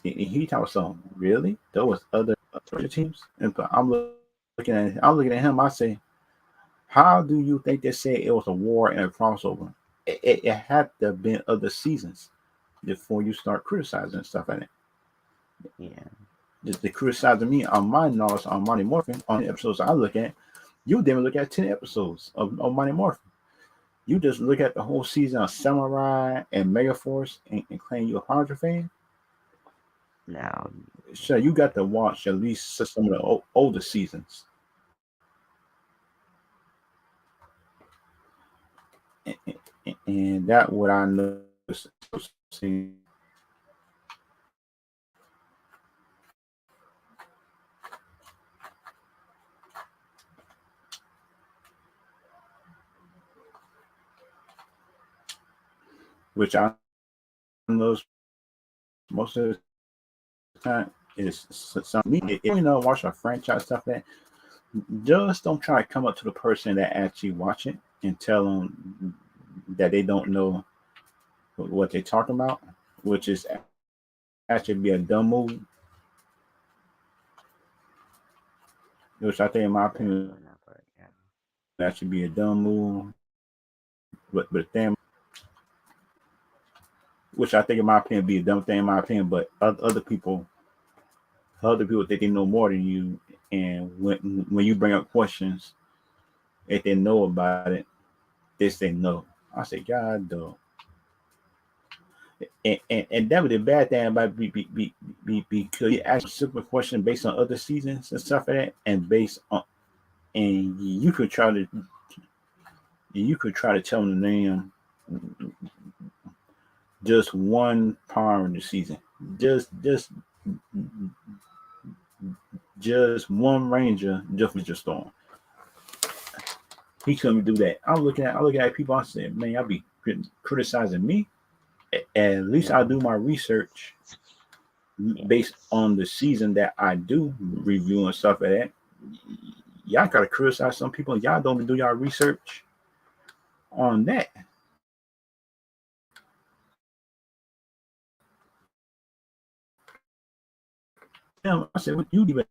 Speaker 1: He talked some really there was other teams, and I'm looking at him. I say, how do you think they said it was a war and a crossover? It had to have been other seasons before you start criticizing and stuff like that.
Speaker 2: Yeah.
Speaker 1: The criticizing me on my knowledge on Mighty Morphin on the episodes I look at, you didn't look at 10 episodes of Mighty Morphin. You just look at the whole season of Samurai and Megaforce and claim you're a Hydra fan.
Speaker 2: Now,
Speaker 1: Sure, you got to watch at least some of the older seasons, and that what I noticed. Which I know most of the time is some me. If you know watch a franchise stuff that just don't try to come up to the person that actually watch it and tell them that they don't know what they're talking about, which is actually be a dumb move. Which I think, in my
Speaker 2: yeah,
Speaker 1: opinion,
Speaker 2: for that part, yeah.
Speaker 1: that should be a dumb move. But then, which I think, in my opinion, be a dumb thing in my opinion. But other people think they know more than you, and when you bring up questions, if they know about it, they say no. I say, God, though. And that was the bad thing about because you ask a simple question based on other seasons and stuff like that, and based on and you could try to tell them the name just one power in the season, just just just one ranger, just storm. He couldn't do that. I'm looking at people. I said, man, y'all be criticizing me. At least I
Speaker 2: Yeah.
Speaker 1: do my research based
Speaker 2: Yes.
Speaker 1: on the season that I do review and stuff like that. Y'all gotta criticize some people. Y'all don't do y'all research on that. I said, what you even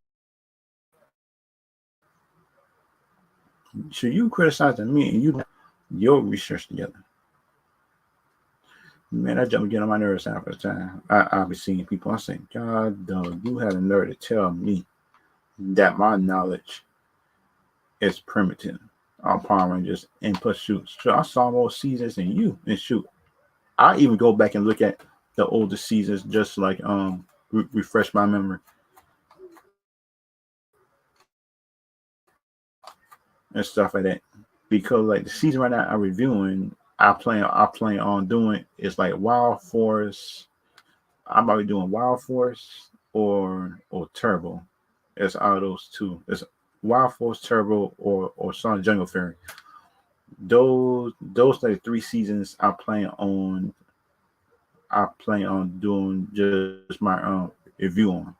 Speaker 1: so you criticizing me and you your research together. Man, that jump get on my nerves half the time. I be seeing people. I say, God, dog, you had a nerve to tell me that my knowledge is primitive on Power Rangers and plus shoot. So I saw more seasons than you and shoot. I even go back and look at the older seasons just like refresh my memory and stuff like that. Because like the season right now I'm reviewing, I plan on doing is like Wild Force. I'm probably doing Wild Force or Turbo. It's out of those two. It's Wild Force, Turbo, or Sonic Jungle Fury. Those like three seasons I plan on doing just my review on.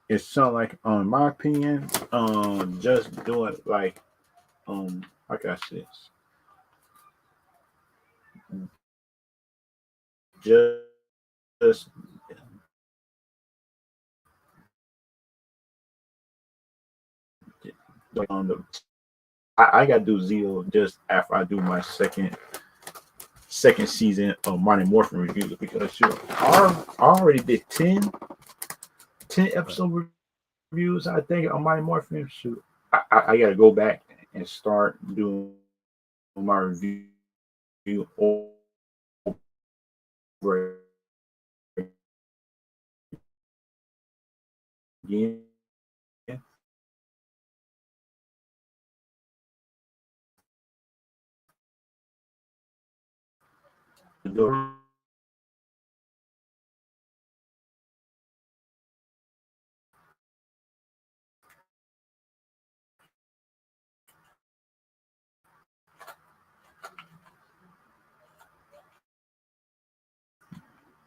Speaker 1: It's something like my opinion, just do it like like I said, just on the I gotta do Zero just after I do my second second season of Mighty Morphin reviews because sure, I already did 10
Speaker 2: But
Speaker 1: episode reviews. I think on Mighty Morphin. Shoot, I got to go back and start doing my review over again.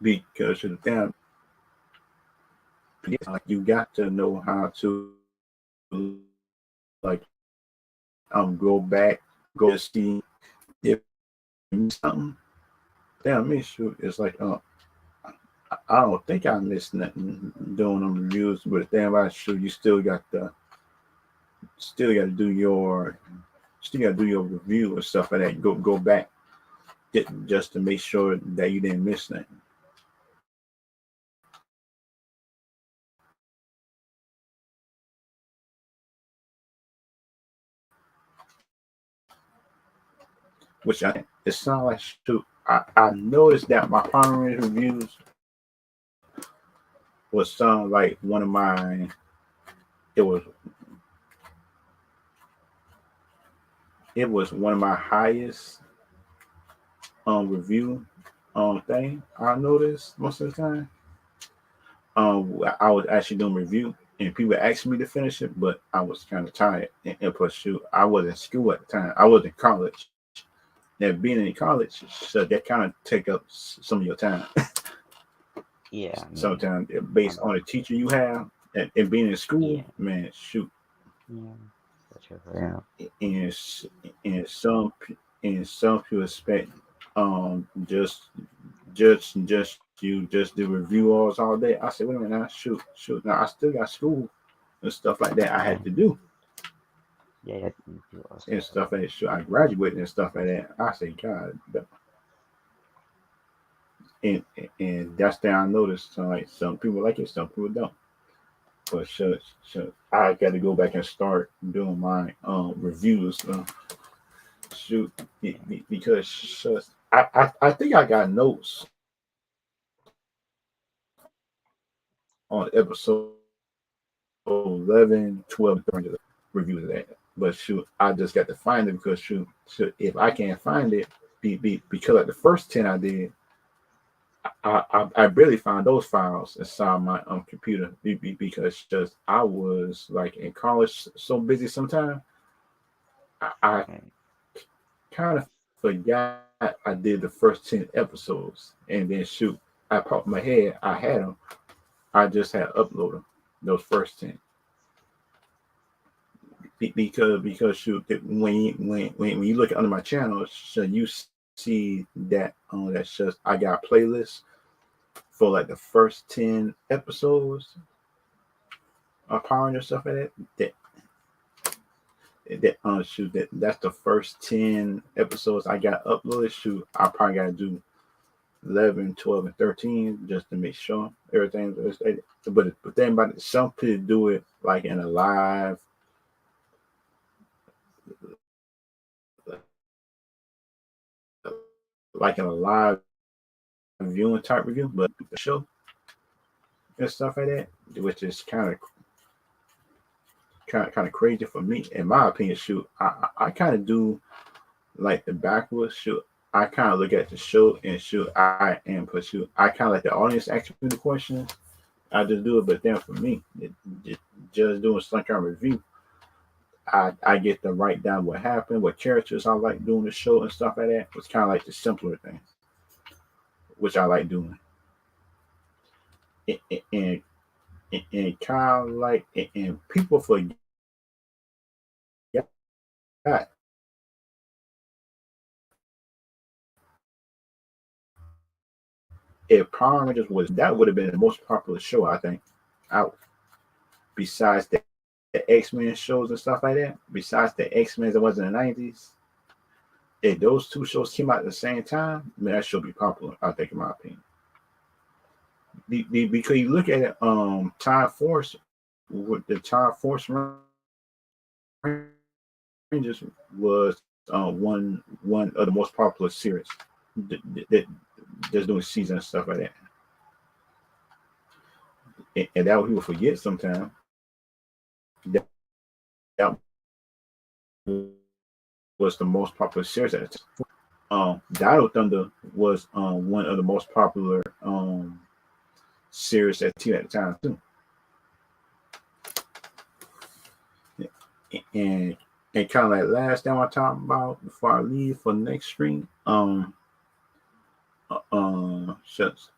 Speaker 1: Because of them, you got to know how to like go back, go see if something. Damn, me shoot, it's like I don't think I missed nothing doing them reviews, but damn, I shoot, you still got to do your review and stuff like that. Go back just to make sure that you didn't miss nothing. Which it sounds like shoot. I noticed that my primary reviews was some like one of my it was it was one of my highest review thing I noticed most of the time. I was actually doing review and people asked me to finish it, but I was kind of tired and plus shoot, I was in school at the time. I was in college. Now being in college, so that kind of take up some of your time.
Speaker 2: yeah, I mean,
Speaker 1: Sometimes
Speaker 2: I
Speaker 1: based
Speaker 2: know.
Speaker 1: on the teacher you have and being in school,
Speaker 2: Yeah,
Speaker 1: man, shoot,
Speaker 2: yeah, that's your yeah.
Speaker 1: and and some some people expect just you just do review all day. I said, wait a minute, now shoot. Now I still got school and stuff like that I
Speaker 2: Yeah,
Speaker 1: had to do
Speaker 2: yeah, yeah, you do other
Speaker 1: and
Speaker 2: stuff.
Speaker 1: stuff like that. Shoot, I graduated and stuff like that. I say, God, and and that's the I noticed. So like some people like it, some people don't. But I got to go back and start doing my reviews. Shoot,
Speaker 2: Yeah,
Speaker 1: because I think I got notes on episode 11, 12, 13 reviews of that. But shoot, I just got to find it because shoot if I can't find it, because like the first 10 I did, I barely found those files inside my computer because just I was like in college so busy sometimes I
Speaker 2: right.
Speaker 1: kind of forgot I did the first 10 episodes and then shoot I popped my head I had them I just had to upload them those first 10 because shoot when you look under my channel so you see that that's just I got playlists for like the first 10 episodes of Power and stuff like that shoot that's the first 10 episodes I got uploaded shoot I probably gotta do 11, 12, and 13 just to make sure everything is but then about it, some people do it like in a live like in a live viewing type review but the show and stuff like that which is kind of crazy for me in my opinion shoot I kind of do like the backwards shoot I kind of look at the show and shoot I am put shoot I kind of let the audience ask me the questions I just do it but then for me just doing some kind of review I get to write down what happened, what characters I like doing the show and stuff like that. It's kind of like the simpler things, which I like doing. And, and kind of like, and people forget if Power Rangers was, that would have been the most popular show, I think, out. Besides the X Men shows and stuff like that, besides the X Men that was in the 90s, if those two shows came out at the same time, man, that should be popular. I think, in my opinion, because you look at it, Time Force, with the Time Force Rangers was one of the most popular series that that's doing season and stuff like that. And that what people forget sometimes. That, that was the most popular series at the time. Dino Thunder was one of the most popular series at TV at the time too. And and kind of like last time I talked about before I leave for the next stream, shucks,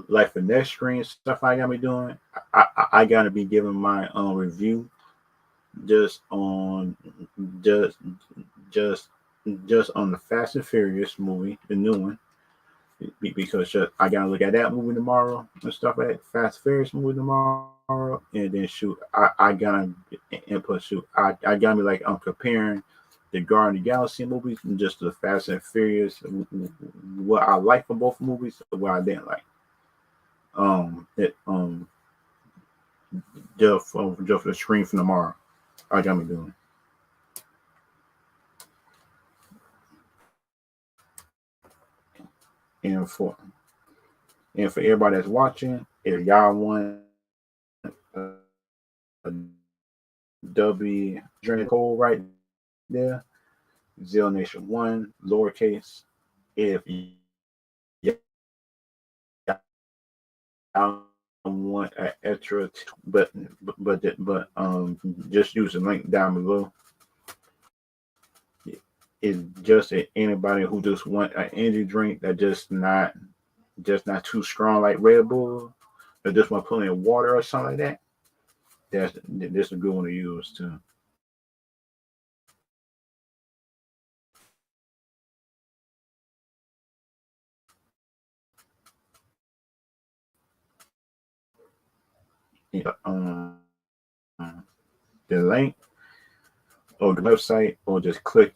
Speaker 1: like for next stream stuff I gotta be doing, I gotta be giving my review just on just just just on the Fast and Furious movie, the new one, because I gotta look at that movie tomorrow and stuff like that. Fast and Furious movie tomorrow, and then shoot, I gotta input shoot. I gotta be like I'm comparing the Guardian of the Galaxy movies and just the Fast and Furious, what I like for both movies, what I didn't like. It just for the screen from tomorrow, I gotta be doing. And for everybody that's watching, if y'all want a W drink code right there, Zero Nation One, lowercase. If y'all want an extra, but just use the link down below. It's just anybody who just want an energy drink that just not too strong like Red Bull, or just want to put in water or something like that. That's a good one to use too. Yeah, the link or the website, or just click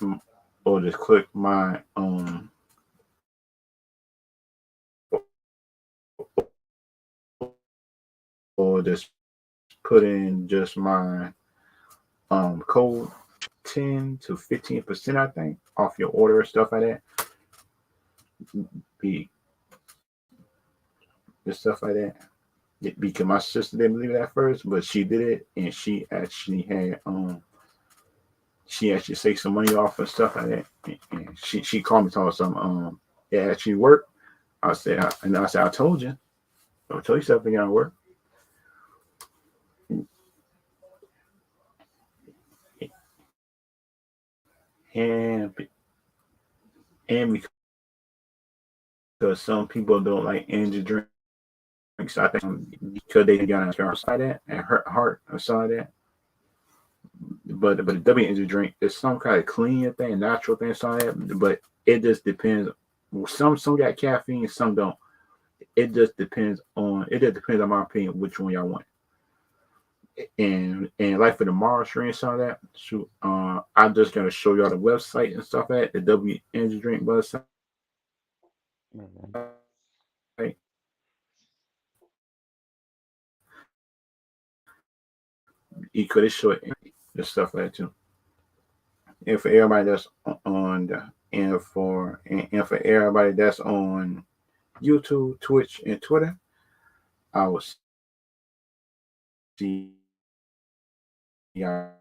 Speaker 1: my or just put in just my code 10 to 15%, I think, off your order, stuff like that. Be the stuff like that. Because my sister didn't believe it at first, but she did it, and she actually saved some money off and stuff like that. And she called me telling some it actually worked. I said I told you. I told you something gonna work. And and because some people don't like energy drinks, I think because they got a side that and hurt heart or something like that. But the W energy drink is some kind of clean thing, natural thing, something like that. But it just depends. Some got caffeine, some don't. It just depends on my opinion which one y'all want. And like for the Mars stream and some of that, shoot, I'm just gonna show y'all the website and stuff at the W Energy Drink website.
Speaker 2: Mhm.
Speaker 1: You could show it and stuff like that too. And for everybody that's on the and for everybody that's on YouTube, Twitch, and Twitter, I will see y'all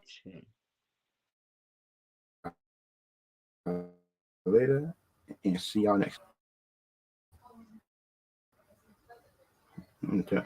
Speaker 2: Shit.
Speaker 1: later and see y'all next. Okay.